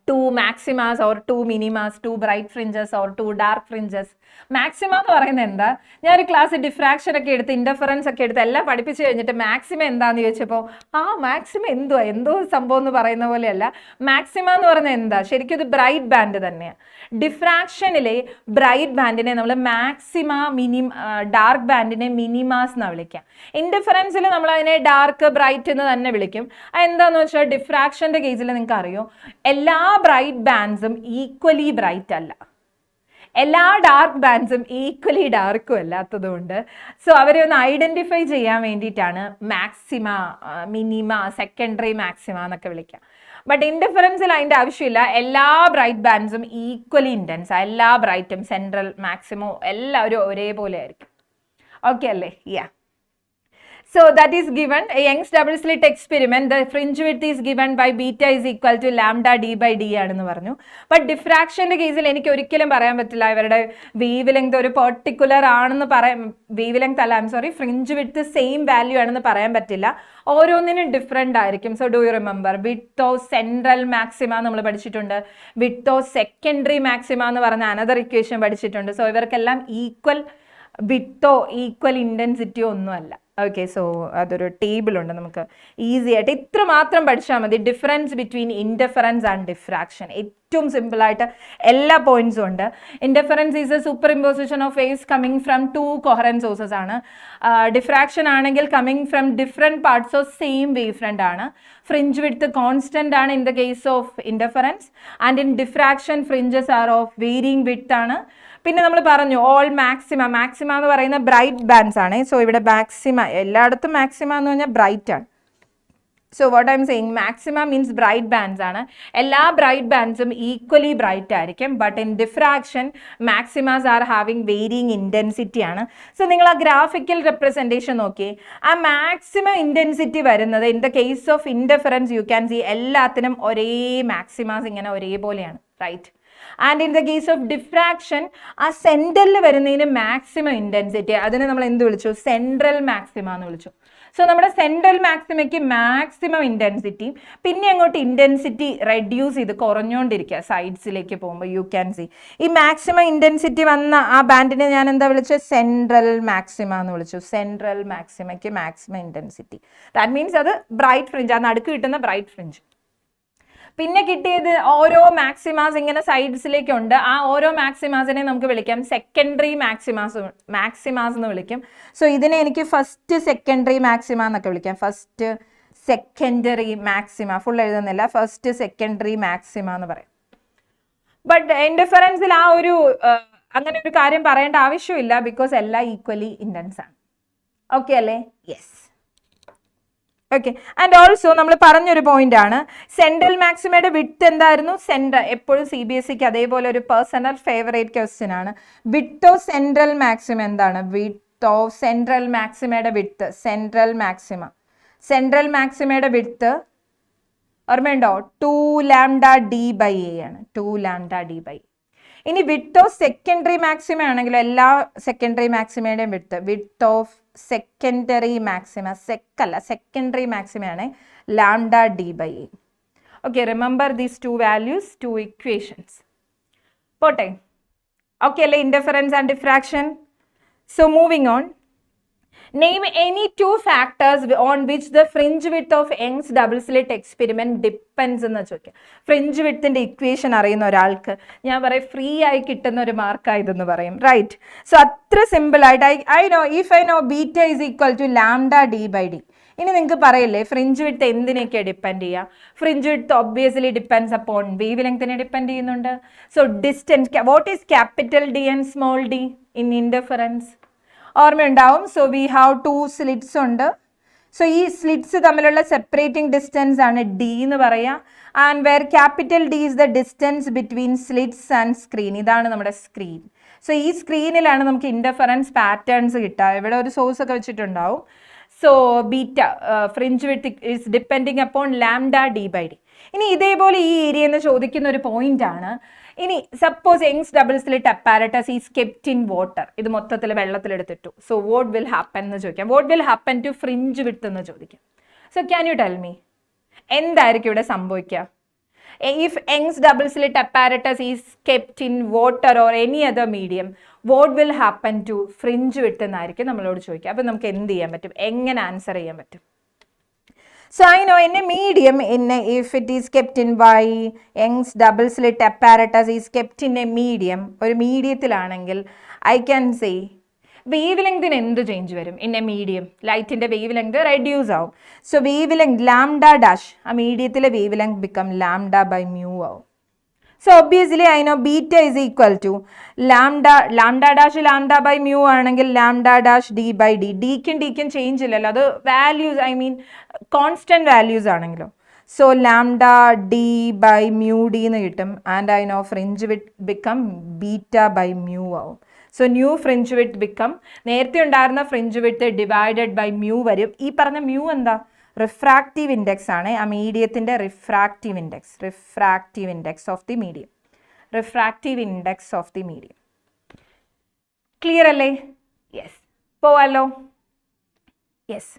2 maximas or 2 minimas, 2 bright fringes or 2 dark fringes. Maxima എന്ന് പറയുന്നത് എന്താ? ഞാനൊരു ക്ലാസ് ഡിഫ്രാക്ഷൻ ഒക്കെ എടുത്ത് ഇൻഡിഫറൻസ് ഒക്കെ എടുത്ത് എല്ലാം പഠിപ്പിച്ച് കഴിഞ്ഞിട്ട് മാക്സിമം എന്താന്ന് ചോദിച്ചപ്പോൾ മാക്സിമം എന്തോ സംഭവം എന്ന് പറയുന്ന പോലെയല്ല. മാക്സിമ എന്ന് പറയുന്നത് എന്താ? ശരിക്കും ഇത് ബ്രൈറ്റ് ബാൻഡ് തന്നെയാണ്. ഡിഫ്രാക്ഷനിലെ ബ്രൈറ്റ് ബാൻഡിനെ നമ്മൾ മാക്സിമ, ഡാർക്ക് ബാൻഡിനെ മിനിമാസ് എന്നാണ് വിളിക്കുക. ഇൻഡിഫറൻസിൽ നമ്മൾ അതിനെ ഡാർക്ക് ബ്രൈറ്റ് എന്ന് തന്നെ വിളിക്കും. അതെന്താന്ന് വെച്ചാൽ ഡിഫ്രാക്ഷന്റെ കേസിൽ നിങ്ങൾക്ക് അറിയോ, എല്ലാ ബ്രൈറ്റ് ബാൻഡ്സും ഈക്വലി ബ്രൈറ്റ് അല്ല, എല്ലാ ഡാർക്ക് ബാൻഡ്സും ഈക്വലി ഡാർക്കും അല്ലാത്തതുകൊണ്ട് സോ അവരെ ഒന്ന് ഐഡന്റിഫൈ ചെയ്യാൻ വേണ്ടിയിട്ടാണ് മാക്സിമ, മിനിമ, സെക്കൻഡറി മാക്സിമ എന്നൊക്കെ വിളിക്കുക. ബട്ട് ഇൻഡിഫറൻസിൽ അതിൻ്റെ ആവശ്യമില്ല. എല്ലാ ബ്രൈറ്റ് ബാൻഡ്സും ഈക്വലി ഇൻറ്റൻസ്, എല്ലാ ബ്രൈറ്റും സെൻട്രൽ മാക്സിമോ എല്ലാവരും ഒരേപോലെ ആയിരിക്കും. ഓക്കെ അല്ലേ? യാ. So that is given a Young's double slit experiment. The fringe width is given by beta is equal to lambda d by d ആണെന്ന് പറഞ്ഞു. ബട്ട് ഡിഫ്രാക്ഷൻ്റെ കേസിൽ എനിക്ക് ഒരിക്കലും പറയാൻ പറ്റില്ല ഇവരുടെ വേവ് ലെങ്ത് ഒരു പെർട്ടിക്കുലർ ആണെന്ന് പറയാൻ, വേവ് ലെങ്ത് അല്ല, ഫ്രിഞ്ച് വിഡ്ത്ത് സെയിം വാല്യൂ ആണെന്ന് പറയാൻ പറ്റില്ല. ഓരോന്നിനും ഡിഫറെൻ്റ് ആയിരിക്കും. So do you remember width of central maxima നമ്മൾ പഠിച്ചിട്ടുണ്ട്, വിഡ്ത്ത് ഓഫ് സെക്കൻഡറി മാക്സിമ എന്ന് പറഞ്ഞ അനദർ ഇക്വേഷൻ പഠിച്ചിട്ടുണ്ട്. സോ ഇവർക്കെല്ലാം ഈക്വൽ വിട്ടോ ഈക്വൽ ഇൻറ്റൻസിറ്റിയോ ഒന്നുമല്ല. ഓക്കെ, സോ അതൊരു ടേബിൾ ഉണ്ട്, നമുക്ക് ഈസി ആയിട്ട് ഇത്ര മാത്രം പഠിച്ചാൽ മതി. Difference between interference and diffraction ഏറ്റവും സിമ്പിളായിട്ട് എല്ലാ പോയിന്റ്സും ഉണ്ട്. Interference is a superimposition of waves coming from two coherent sources ആണ്. ഡിഫ്രാക്ഷൻ ആണെങ്കിൽ coming from different parts of same wavefront ആണ്. ഫ്രിഞ്ച് വിഡ്ത്ത് കോൺസ്റ്റന്റ് ആണ് in the case of interference, and in diffraction fringes are of varying width ആണ്. പിന്നെ നമ്മൾ പറഞ്ഞു all maxima എന്ന് പറയുന്ന ബ്രൈറ്റ് ബാൻഡ്സ് ആണ്. സോ ഇവിടെ മാക്സിമ എല്ലായിടത്തും മാക്സിമ എന്ന് പറഞ്ഞാൽ ബ്രൈറ്റ് ആണ്. So what I'm saying, maxima means bright bands ആണ്. എല്ലാ ബ്രൈറ്റ് ബാൻഡ്സും ഈക്വലി ബ്രൈറ്റ് ആയിരിക്കും. But in diffraction maximas are having varying intensity ആണ്. സോ നിങ്ങൾ ആ ഗ്രാഫിക്കൽ റെപ്രസെൻറ്റേഷൻ നോക്കി, ആ മാക്സിമം ഇൻറ്റൻസിറ്റി വരുന്നത് in the case of interference you can see എല്ലാത്തിനും ഒരേ മാക്സിമാസ് ഇങ്ങനെ ഒരേപോലെയാണ്, right? And in the case of diffraction ആ സെൻറ്ററിൽ വരുന്നതിന് മാക്സിമം ഇൻറ്റൻസിറ്റി, അതിനെ നമ്മൾ എന്ത് വിളിച്ചു? സെൻട്രൽ മാക്സിമ എന്ന് വിളിച്ചു. സോ നമ്മുടെ സെൻട്രൽ മാക്സിമയ്ക്ക് മാക്സിമം ഇൻറ്റൻസിറ്റി, പിന്നെ അങ്ങോട്ട് ഇൻറ്റൻസിറ്റി റെഡ്യൂസ് ചെയ്ത് കുറഞ്ഞുകൊണ്ടിരിക്കുക സൈഡ്സിലേക്ക് പോകുമ്പോൾ. യു ക്യാൻ സി ഈ മാക്സിമം ഇൻറ്റൻസിറ്റി വന്ന ആ ബാൻഡിനെ ഞാൻ എന്താ വിളിച്ചത്? സെൻട്രൽ മാക്സിമ എന്ന് വിളിച്ചു. സെൻട്രൽ മാക്സിമയ്ക്ക് മാക്സിമം ഇൻറ്റൻസിറ്റി, ദാറ്റ് മീൻസ് അത് ബ്രൈറ്റ് ഫ്രിഞ്ച്, ആ നടുക്ക് കിട്ടുന്ന ബ്രൈറ്റ് ഫ്രിഞ്ച്. പിന്നെ കിട്ടിയത് ഓരോ മാക്സിമാസ് ഇങ്ങനെ സൈഡ്സിലേക്കുണ്ട്. ആ ഓരോ മാക്സിമാസിനെ നമുക്ക് വിളിക്കാം സെക്കൻഡറി മാക്സിമാസ് എന്ന് വിളിക്കും. സോ ഇതിനെ എനിക്ക് ഫസ്റ്റ് സെക്കൻഡറി മാക്സിമ എന്നൊക്കെ വിളിക്കാം. ഫസ്റ്റ് സെക്കൻഡറി മാക്സിമ, ഫുൾ എഴുതുന്നില്ല, ഫസ്റ്റ് സെക്കൻഡറി മാക്സിമ എന്ന് പറയും. ബട്ട് ഇൻഡിഫറൻസിൽ ആ ഒരു അങ്ങനെ ഒരു കാര്യം പറയേണ്ട ആവശ്യമില്ല, ബിക്കോസ് എല്ലാം ഈക്വലി ഇൻറ്റൻസ് ആണ്. ഓക്കെ അല്ലേ? യെസ്. ഓക്കെ, ആൻഡ് ഓൾസോ നമ്മൾ പറഞ്ഞൊരു പോയിന്റ് ആണ്, സെൻട്രൽ മാക്സിമയുടെ വിഡ്ത്ത് എന്തായിരുന്നു? എപ്പോഴും CBSEക്ക് അതേപോലെ ഒരു പേഴ്സണൽ ഫേവറേറ്റ് ക്വസ്റ്റ്യൻ ആണ്. വിഡ്ത്ത് ഓഫ് സെൻട്രൽ മാക്സിമ എന്താണ്? വിഡ്ത്ത് ഓഫ് സെൻട്രൽ മാക്സിമയുടെ വിഡ്ത്ത്, സെൻട്രൽ മാക്സിമയുടെ വിഡ്ത്ത് ഓർമ്മയുണ്ടോ? 2λd/a ആണ്. 2λd/a. ഇനി വിഡ്ത്ത് ഓഫ് സെക്കൻഡറി മാക്സിമ ആണെങ്കിൽ എല്ലാ സെക്കൻഡറി മാക്സിമയുടെയും width of secondary maxima, secondary മാക്സിമയാണ് λd/a. Okay, remember these two values, two equations. പോട്ടെ, ഓക്കെ അല്ലേ? Interference and diffraction. So moving on, name any two factors on which the fringe width of Young's double slit experiment depends എന്ന് ചോദിക്കുക. Fringe വിഡ്ത്തിന്റെ equation അറിയുന്ന ഒരാൾക്ക് ഞാൻ പറയും free ആയി കിട്ടുന്ന ഒരു മാർക്കായതെന്ന് പറയും, റൈറ്റ്? സോ അത്ര സിമ്പിൾ ആയിട്ട് I know if I know beta is equal to λd/d. ഇനി നിങ്ങൾക്ക് പറയില്ലേ ഫ്രിഞ്ച് വിഡ്ത്ത് എന്തിനൊക്കെയാണ് ഡിപ്പെൻഡ് ചെയ്യുക? Fringe width obviously depends upon wave ലെങ്തിനെ ഡിപ്പെൻഡ് ചെയ്യുന്നുണ്ട്. So distance, what is capital D and small d in interference? ഓർമ്മയുണ്ടാവും. So we have 2 slits ഉണ്ട്. സോ ഈ സ്ലിറ്റ്സ് തമ്മിലുള്ള സെപ്പറേറ്റിംഗ് ഡിസ്റ്റൻസ് ആണ് D എന്ന് പറയാം. And where capital D is the distance between slits and screen. ഇതാണ് നമ്മുടെ സ്ക്രീൻ. സോ ഈ സ്ക്രീനിലാണ് നമുക്ക് ഇൻഡഫറൻസ് പാറ്റേൺസ് കിട്ടുക. ഇവിടെ ഒരു സോഴ്സ് ഒക്കെ വെച്ചിട്ടുണ്ടാവും. So beta fringe width is depending upon λd/d. ഇനി ഇതേപോലെ ഈ ഏരിയ എന്ന് ചോദിക്കുന്ന ഒരു പോയിന്റ് ആണ്. ഇനി suppose Young's double slit apparatus is kept in water, ഇത് മൊത്തത്തിൽ വെള്ളത്തിലെടുത്തിട്ടു. സോ വാട്ട് വിൽ ഹാപ്പൻ എന്ന് ചോദിക്കാം. What will happen to fringe width എന്ന് ചോദിക്കാം. So can you tell me എന്തായിരിക്കും ഇവിടെ സംഭവിക്കുക? If Young's double slit apparatus is kept in water or any other medium, what will happen to fringe width എന്നായിരിക്കും നമ്മളോട് ചോദിക്കുക. അപ്പോൾ നമുക്ക് എന്ത് ചെയ്യാൻ പറ്റും? എങ്ങനെ ആൻസർ ചെയ്യാൻ പറ്റും? So I know in a medium, if it is kept in by Young's double slit apparatus is kept in a medium, ഒരു മീഡിയത്തിലാണെങ്കിൽ I can say വേവ് ലെങ്തിന് എന്ത് ചേഞ്ച് വരും? ഇൻ എ മീഡിയം ലൈറ്റിൻ്റെ വേവ് ലെങ്ത് റെഡ്യൂസ് ആവും. So wave length λ' ആ മീഡിയത്തിലെ wave length become λ/μ ആവും. So obviously I know beta is equal to λ'/μ ആണെങ്കിൽ λ'(d/d). ഡിക്കും ചേഞ്ച് ഇല്ലല്ലോ, അത് values I mean constant values ആണെങ്കിലോ. സോ λ/d/μd എന്ന് കിട്ടും. And I know fringe width become β/μ ആവും. So new fringe width become, നേരത്തെ ഉണ്ടായിരുന്ന fringe width divided by mu വരും. ഈ പറഞ്ഞ മ്യൂ എന്താ? റിഫ്രാക്റ്റീവ് ഇൻഡെക്സ് ആണ്. ആ മീഡിയത്തിൻ്റെ refractive index of the medium. Clear അല്ലേ? യെസ്, പോവാലോ? യെസ്.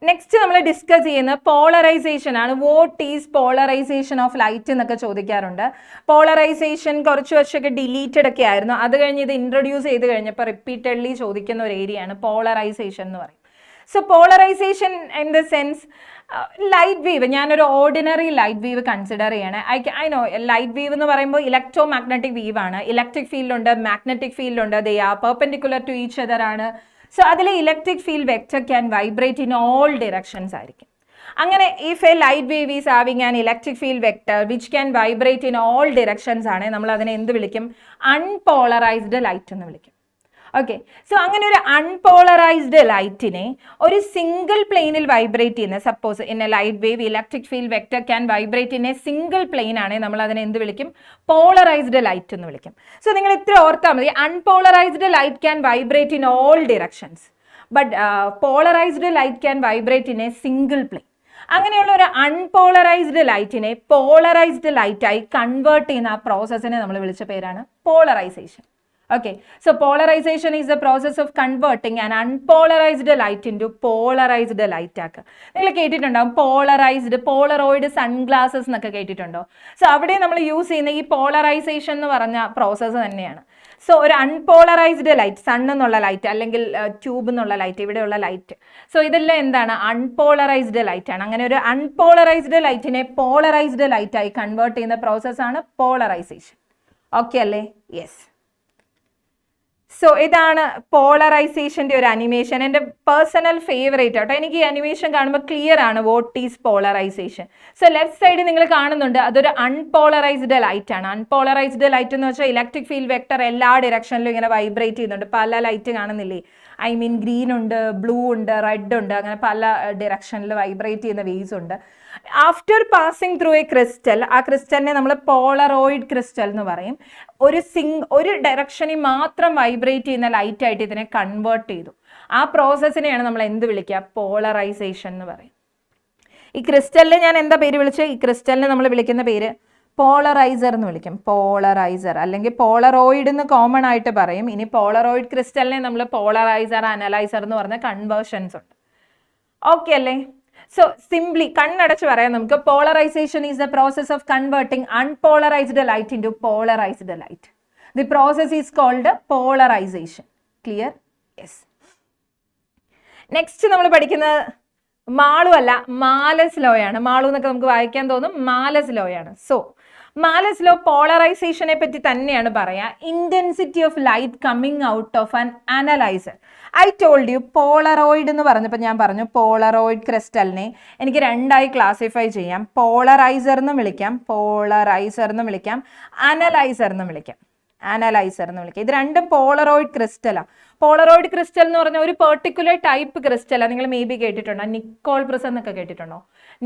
നെക്സ്റ്റ് നമ്മൾ ഡിസ്കസ് ചെയ്യുന്ന പോളറൈസേഷൻ ആണ്. What is polarization of light എന്നൊക്കെ ചോദിക്കാറുണ്ട്. പോളറൈസേഷൻ കുറച്ച് വർഷമൊക്കെ ഡിലീറ്റഡ് ഒക്കെ ആയിരുന്നു. അത് കഴിഞ്ഞ് ഇത് ഇൻട്രൊഡ്യൂസ് ചെയ്ത് കഴിഞ്ഞപ്പോൾ റിപ്പീറ്റഡ്ലി ചോദിക്കുന്ന ഒരു ഏരിയ ആണ് പോളറൈസേഷൻ എന്ന് പറയും. So polarization in the sense light wave, ഞാനൊരു ഓർഡിനറി ലൈറ്റ് വേവ് കൺസിഡർ ചെയ്യണേ. ഐ നോ ലൈറ്റ് വേവ് എന്ന് പറയുമ്പോൾ ഇലക്ട്രോ മാഗ്നറ്റിക് വേവ് ആണ്. ഇലക്ട്രിക് ഫീൽഡുണ്ട്, മാഗ്നറ്റിക് ഫീൽഡുണ്ട്, they are perpendicular to each other ആണ്. സോ അതിൽ electric field vector can vibrate in all directions ആയിരിക്കും. അങ്ങനെ if a light wave is having an electric field vector which can vibrate in all directions ആണ് നമ്മൾ അതിനെ എന്ത് വിളിക്കും? Unpolarised light എന്ന് വിളിക്കും. ഓക്കെ. സോ അങ്ങനെ ഒരു അൺപോളറൈസ്ഡ് ലൈറ്റിനെ ഒരു സിംഗിൾ പ്ലെയിനിൽ വൈബ്രേറ്റ് ചെയ്യുന്ന, suppose in a light wave electric field vector can vibrate in a single plane ആണ് നമ്മൾ അതിനെ എന്ത് വിളിക്കും? പോളറൈസ്ഡ് ലൈറ്റ് എന്ന് വിളിക്കും. സോ നിങ്ങൾ ഇത്ര ഓർത്താൽ മതി, unpolarised light can vibrate in all directions, but polarised light can vibrate in a single plane. അങ്ങനെയുള്ള ഒരു അൺപോളറൈസ്ഡ് ലൈറ്റിനെ പോളറൈസ്ഡ് ലൈറ്റായി കൺവേർട്ട് ചെയ്യുന്ന ആ പ്രോസസ്സിനെ നമ്മൾ വിളിച്ച പേരാണ് polarisation. Okay, so polarization is the process of converting an unpolarized light into polarized light ആക്കുക. നിങ്ങൾ കേട്ടിട്ടുണ്ടാവും പോളറൈസ്ഡ്, പോളറോയിഡ് സൺഗ്ലാസസ് എന്നൊക്കെ കേട്ടിട്ടുണ്ടോ? സോ അവിടെ നമ്മൾ യൂസ് ചെയ്യുന്ന ഈ പോളറൈസേഷൻ എന്ന് പറഞ്ഞ പ്രോസസ്സ് തന്നെയാണ്. സോ ഒരു അൺപോളറൈസ്ഡ് ലൈറ്റ്, സൺ എന്നുള്ള ലൈറ്റ് അല്ലെങ്കിൽ ട്യൂബ് എന്നുള്ള ലൈറ്റ്, ഇവിടെയുള്ള ലൈറ്റ്, സോ ഇതെല്ലാം എന്താണ്? അൺപോളറൈസ്ഡ് ലൈറ്റ് ആണ്. അങ്ങനെ ഒരു അൺപോളറൈസ്ഡ് ലൈറ്റിനെ പോളറൈസ്ഡ് ലൈറ്റായി കൺവേർട്ട് ചെയ്യുന്ന പ്രോസസ്സാണ് പോളറൈസേഷൻ. ഓക്കെ അല്ലേ? യെസ്. സോ ഇതാണ് പോളറൈസേഷൻ്റെ ഒരു അനിമേഷൻ. എൻ്റെ പേഴ്സണൽ ഫേവറേറ്റ് ആട്ടോ. എനിക്ക് ഈ അനിമേഷൻ കാണുമ്പോൾ ക്ലിയർ ആണ് what is polarisation. So left സൈഡിൽ നിങ്ങൾ കാണുന്നുണ്ട്, അതൊരു അൺപോളറൈസ്ഡ് ലൈറ്റ് ആണ്. അൺപോളറൈസ്ഡ് ലൈറ്റ് എന്ന് വെച്ചാൽ ഇലക്ട്രിക് ഫീൽഡ് വെക്ടർ എല്ലാ ഡിറക്ഷനിലും ഇങ്ങനെ വൈബ്രേറ്റ് ചെയ്യുന്നുണ്ട്. പല ലൈറ്റ് കാണുന്നില്ലേ? ഐ മീൻ ഗ്രീൻ ഉണ്ട്, ബ്ലൂ ഉണ്ട്, റെഡ് ഉണ്ട്, അങ്ങനെ പല ഡിറക്ഷനിൽ വൈബ്രേറ്റ് ചെയ്യുന്ന വേവ്സ് ഉണ്ട്. After passing through A crystal, ആ ക്രിസ്റ്റലിനെ നമ്മൾ പോളറോയിഡ് ക്രിസ്റ്റൽ എന്ന് പറയും. ഒരു ഡയറക്ഷനിൽ മാത്രം വൈബ്രേറ്റ് ചെയ്യുന്ന ലൈറ്റ് ആയിട്ട് ഇതിനെ കൺവേർട്ട് ചെയ്തു. ആ പ്രോസസ്സിനെയാണ് നമ്മൾ എന്ത് വിളിക്കുക? പോളറൈസേഷൻ എന്ന് പറയും. ഈ ക്രിസ്റ്റലിനെ ഞാൻ എന്താ പേര് വിളിച്ചത്? ഈ ക്രിസ്റ്റലിനെ നമ്മൾ വിളിക്കുന്ന പേര് പോളറൈസർ എന്ന് വിളിക്കും. പോളറൈസർ അല്ലെങ്കിൽ പോളറോയിഡ് എന്ന് കോമൺ ആയിട്ട് പറയും. ഇനി പോളറോയിഡ് ക്രിസ്റ്റലിനെ നമ്മൾ പോളറൈസർ, അനലൈസർ എന്ന് പറഞ്ഞ കൺവേർഷൻസ് ഉണ്ട്. ഓക്കെ അല്ലേ? സോ സിംപ്ലി കണ്ണടച്ച് പറയാം നമുക്ക്, polarisation is the process of converting unpolarised light into polarised light. The process is called polarisation. Clear? Yes. Next നമ്മൾ പഠിക്കുന്നത് മാളു അല്ല, മാലസ് ലോ ആണ്. മാളു എന്നൊക്കെ നമുക്ക് വായിക്കാൻ തോന്നും, മാലസ് ലോ ആണ്. സോ മാലസ് ലോ പോളറൈസേഷനെ പറ്റി തന്നെയാണ് പറയാ. Intensity of light coming out of an analyser. I told U Polaroid എന്ന് പറഞ്ഞപ്പോൾ ഞാൻ പറഞ്ഞു പോളറോയിഡ് ക്രിസ്റ്റലിനെ എനിക്ക് രണ്ടായി ക്ലാസിഫൈ ചെയ്യാം. പോളറൈസർ എന്ന് വിളിക്കാം, പോളറൈസർ എന്ന് വിളിക്കാം, അനലൈസർ എന്ന് വിളിക്കാം, അനലൈസർ എന്ന് വിളിക്കാം. ഇത് രണ്ടും പോളറോയിഡ് ക്രിസ്റ്റലാണ്. പോളറോയിഡ് ക്രിസ്റ്റൽ എന്ന് പറഞ്ഞാൽ ഒരു പെർട്ടിക്കുലർ ടൈപ്പ് ക്രിസ്റ്റലാണ്. നിങ്ങൾ മേ ബി കേട്ടിട്ടുണ്ടോ? നിക്കോൾ പ്രിസം എന്നൊക്കെ കേട്ടിട്ടുണ്ടോ?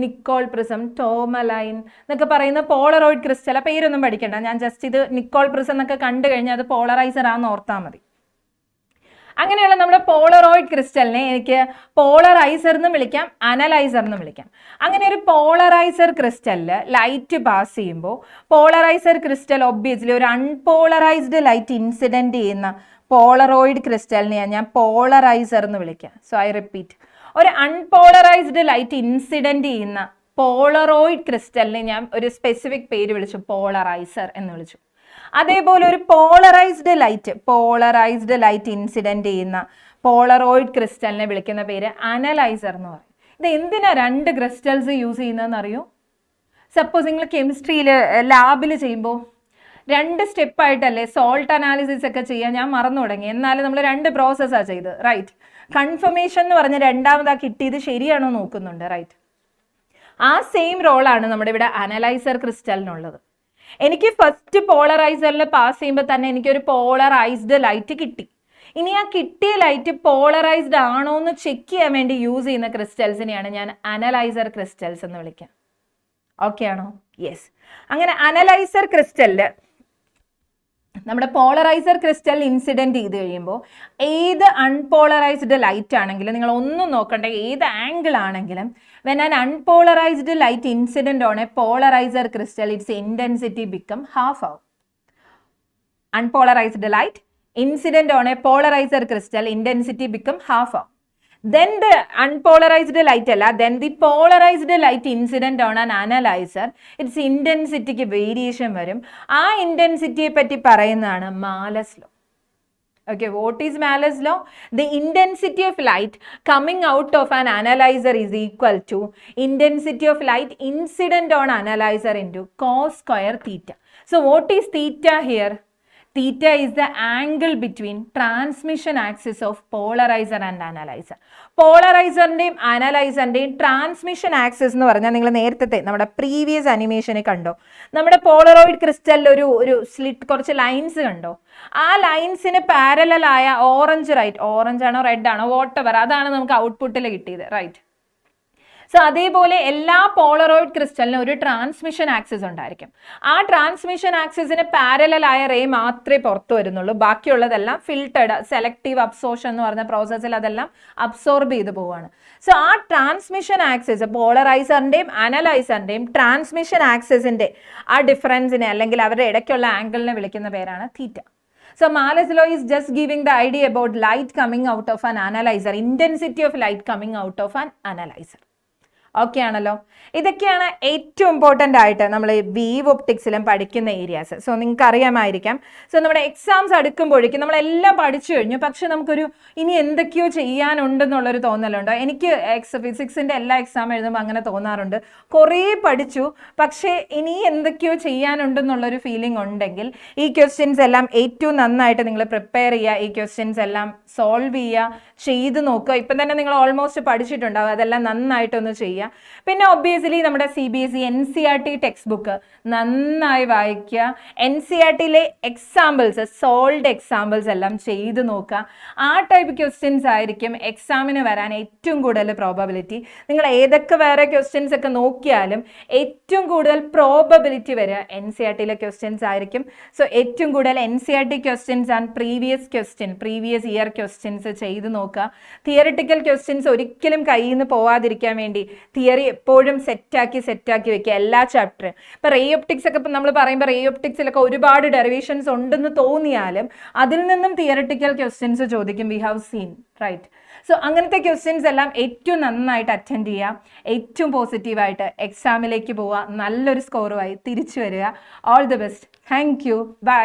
നിക്കോൾ പ്രിസം, ടോർമലൈൻ എന്നൊക്കെ പറയുന്ന പോളറോയിഡ് ക്രിസ്റ്റൽ. പേരൊന്നും പഠിക്കണ്ട, ഞാൻ ജസ്റ്റ് ഇത് നിക്കോൾ പ്രിസം എന്നൊക്കെ കണ്ടു കഴിഞ്ഞാൽ അത് പോളറൈസർ ആണെന്ന് ഓർത്താൽ മതി. അങ്ങനെയുള്ള നമ്മുടെ പോളറോയിഡ് ക്രിസ്റ്റലിനെ എനിക്ക് പോളറൈസർ എന്ന് വിളിക്കാം, അനലൈസർ എന്ന് വിളിക്കാം. അങ്ങനെ ഒരു പോളറൈസർ ക്രിസ്റ്റലിൽ ലൈറ്റ് പാസ് ചെയ്യുമ്പോൾ പോളറൈസർ ക്രിസ്റ്റൽ ഒബ്വിയസ്ലി ഒരു അൺപോളറൈസ്ഡ് ലൈറ്റ് ഇൻസിഡൻറ്റ് ചെയ്യുന്ന പോളറോയിഡ് ക്രിസ്റ്റലിനെ ഞാൻ പോളറൈസർ എന്ന് വിളിക്കാം. സോ ഐ റിപ്പീറ്റ്, ഒരു അൺപോളറൈസ്ഡ് ലൈറ്റ് ഇൻസിഡൻറ്റ് ചെയ്യുന്ന പോളറോയിഡ് ക്രിസ്റ്റലിനെ ഞാൻ ഒരു സ്പെസിഫിക് പേര് വിളിച്ചു, പോളറൈസർ എന്ന് വിളിച്ചു. അതേപോലെ ഒരു പോളറൈസ്ഡ് ലൈറ്റ് ഇൻസിഡൻറ്റ് ചെയ്യുന്ന പോളറോയിഡ് ക്രിസ്റ്റലിനെ വിളിക്കുന്ന പേര് അനലൈസർ എന്ന് പറയും. ഇത് എന്തിനാ രണ്ട് ക്രിസ്റ്റൽസ് യൂസ് ചെയ്യുന്നതെന്ന് അറിയോ? സപ്പോസ് നിങ്ങൾ കെമിസ്ട്രിയിൽ ലാബിൽ ചെയ്യുമ്പോൾ രണ്ട് സ്റ്റെപ്പായിട്ടല്ലേ സോൾട്ട് അനാലിസിസ് ഒക്കെ ചെയ്യാൻ, ഞാൻ മറന്നു തുടങ്ങി. എന്നാലും നമ്മൾ രണ്ട് പ്രോസസ്സാണ് ചെയ്തത്, റൈറ്റ്? കൺഫർമേഷൻ എന്ന് പറഞ്ഞ് രണ്ടാമതാ കിട്ടിയത് ശരിയാണോ നോക്കുന്നുണ്ട്, റൈറ്റ്? ആ സെയിം റോളാണ് നമ്മുടെ ഇവിടെ അനലൈസർ ക്രിസ്റ്റലിനുള്ളത്. എനിക്ക് ഫസ്റ്റ് പോളറൈസറിൽ പാസ് ചെയ്യുമ്പോൾ തന്നെ എനിക്കൊരു പോളറൈസ്ഡ് ലൈറ്റ് കിട്ടി. ഇനി ആ കിട്ടിയ ലൈറ്റ് പോളറൈസ്ഡ് ആണോ എന്ന് ചെക്ക് ചെയ്യാൻ വേണ്ടി യൂസ് ചെയ്യുന്ന ക്രിസ്റ്റൽസിനെയാണ് ഞാൻ അനലൈസർ ക്രിസ്റ്റൽസ് എന്ന് വിളിക്കാം. ഓക്കെ ആണോ? യെസ്. അങ്ങനെ അനലൈസർ ക്രിസ്റ്റലിൽ നമ്മുടെ പോളറൈസർ ക്രിസ്റ്റൽ ഇൻസിഡൻറ്റ് ചെയ്ത് കഴിയുമ്പോൾ ഏത് അൺപോളറൈസ്ഡ് ലൈറ്റ് ആണെങ്കിലും നിങ്ങൾ ഒന്നും നോക്കണ്ട, ഏത് ആംഗിൾ ആണെങ്കിലും when an unpolarized light incident on a polarizer crystal, its intensity become half out. Unpolarized light incident on a polarizer crystal, intensity become half out. then the unpolarized light അല്ല, then the polarized light incident on an analyzer, its intensity variation വരും. ആ ഇന്റൻസിറ്റിയെ പറ്റി പറയുന്നതാണ് Malus law. Okay, what is Malus law? The intensity of light coming out of an analyzer is equal to intensity of light incident on analyzer into cos square theta. So what is theta here? Theta is the angle between transmission axis of polarizer and analyzer. പോളറൈസറിന്റെയും അനലൈസറിന്റെയും transmission axis എന്ന് പറഞ്ഞാൽ നിങ്ങൾ നേരത്തെ നമ്മുടെ previous അനിമേഷനിൽ കണ്ടോ, നമ്മുടെ Polaroid ക്രിസ്റ്റലിൽ ഒരു സ്ലിറ്റ് കുറച്ച് ലൈൻസ് കണ്ടോ, ആ ലൈൻസിന് പാരലൽ ആയ ഓറഞ്ച് ആണോ റെഡ് ആണോ വോട്ടെവർ, അതാണ് നമുക്ക് ഔട്ട്പുട്ടിൽ കിട്ടിയത്, റൈറ്റ്. സോ അതേപോലെ എല്ലാ പോളറോയിഡ് ക്രിസ്റ്റലിനും ഒരു ട്രാൻസ്മിഷൻ ആക്സിസ് ഉണ്ടായിരിക്കും. ആ ട്രാൻസ്മിഷൻ ആക്സിസിന് പാരലൽ ആയ റേ മാത്രമേ പുറത്തു വരുന്നുള്ളൂ, ബാക്കിയുള്ളതെല്ലാം ഫിൽട്ടേഡ് സെലക്റ്റീവ് അബ്സോർഷൻ എന്ന് പറഞ്ഞ പ്രോസസ്സിൽ അതെല്ലാം അബ്സോർബ് ചെയ്ത് പോവാണ്. സോ ആ ട്രാൻസ്മിഷൻ ആക്സിസ് പോളറൈസറിന്റെയും അനലൈസറിന്റെയും ട്രാൻസ്മിഷൻ ആക്സിസിന്റെ ആ ഡിഫറൻസിനെ അല്ലെങ്കിൽ അവരുടെ ഇടയ്ക്കുള്ള ആംഗിളിനെ വിളിക്കുന്ന പേരാണ് തീറ്റ. So Malus law is just giving the idea about light coming out of an analyzer, intensity of light coming out of an analyzer. Okay ആണല്ലോ. ഇതൊക്കെയാണ് ഏറ്റവും ഇമ്പോർട്ടൻ്റ് ആയിട്ട് നമ്മൾ വീവ് ഒപ്റ്റിക്സിലും പഠിക്കുന്ന ഏരിയാസ്. സോ നിങ്ങൾക്ക് അറിയാമായിരിക്കാം. സോ നമ്മുടെ എക്സാംസ് അടുക്കുമ്പോഴേക്കും നമ്മളെല്ലാം പഠിച്ചു കഴിഞ്ഞു, പക്ഷെ നമുക്കൊരു ഇനി എന്തൊക്കെയോ ചെയ്യാനുണ്ടെന്നുള്ളൊരു തോന്നലുണ്ടോ? എനിക്ക് ഫിസിക്സിൻ്റെ എല്ലാ എക്സാം എഴുതുമ്പോൾ അങ്ങനെ തോന്നാറുണ്ട്. കുറേ പഠിച്ചു, പക്ഷേ ഇനി എന്തൊക്കെയോ ചെയ്യാനുണ്ടെന്നുള്ളൊരു ഫീലിംഗ് ഉണ്ടെങ്കിൽ ഈ ക്വസ്റ്റ്യൻസ് എല്ലാം ഏറ്റവും നന്നായിട്ട് നിങ്ങൾ പ്രിപ്പയർ ചെയ്യുക, ഈ ക്വസ്റ്റ്യൻസ് എല്ലാം സോൾവ് ചെയ്യുക, ചെയ്ത് നോക്കുക. ഇപ്പം തന്നെ നിങ്ങൾ ഓൾമോസ്റ്റ് പഠിച്ചിട്ടുണ്ടാവും, അതെല്ലാം നന്നായിട്ടൊന്ന് ചെയ്യുക. പിന്നെ ഒബ്വിയസ്ലി നമ്മുടെ CBSE NCERT ടെക്സ്റ്റ് ബുക്ക് നന്നായി വായിക്കുക. NCERTയിലെ എക്സാമ്പിൾസ്, സോൾവ്ഡ് എക്സാമ്പിൾസ് എല്ലാം ചെയ്ത് നോക്കുക. ആ ടൈപ്പ് ക്വസ്റ്റ്യൻസ് ആയിരിക്കും എക്സാമിന് വരാൻ ഏറ്റവും കൂടുതൽ പ്രോബബിലിറ്റി. നിങ്ങൾ ഏതൊക്കെ വേറെ ക്വസ്റ്റ്യൻസ് ഒക്കെ നോക്കിയാലും ഏറ്റവും കൂടുതൽ പ്രോബബിലിറ്റി വരിക NCERTയിലെ ക്വസ്റ്റ്യൻസ് ആയിരിക്കും. സോ ഏറ്റവും കൂടുതൽ NCERT questions and previous year questions ചെയ്ത് നോക്കുക. തിയറിറ്റിക്കൽ ക്വസ്റ്റ്യൻസ് ഒരിക്കലും കയ്യിൽ നിന്ന് പോവാതിരിക്കാൻ വേണ്ടി തിയറി എപ്പോഴും സെറ്റാക്കി വെക്കുക എല്ലാ ചാപ്റ്ററും. ഇപ്പം റേ ഒപ്റ്റിക്സ് ഒക്കെ നമ്മൾ പറയുമ്പോൾ റേ ഒപ്റ്റിക്സിലൊക്കെ ഒരുപാട് ഡെറിവേഷൻസ് ഉണ്ടെന്ന് തോന്നിയാലും അതിൽ നിന്നും തിയറിറ്റിക്കൽ ക്വസ്റ്റ്യൻസ് ചോദിക്കും. We have seen, right. So അങ്ങനത്തെ ക്വസ്റ്റ്യൻസ് എല്ലാം ഏറ്റവും നന്നായിട്ട് അറ്റൻഡ് ചെയ്യുക, ഏറ്റവും പോസിറ്റീവായിട്ട് എക്സാമിലേക്ക് പോവുക, നല്ലൊരു സ്കോറുമായി തിരിച്ചു വരിക. All the best. Thank you. By.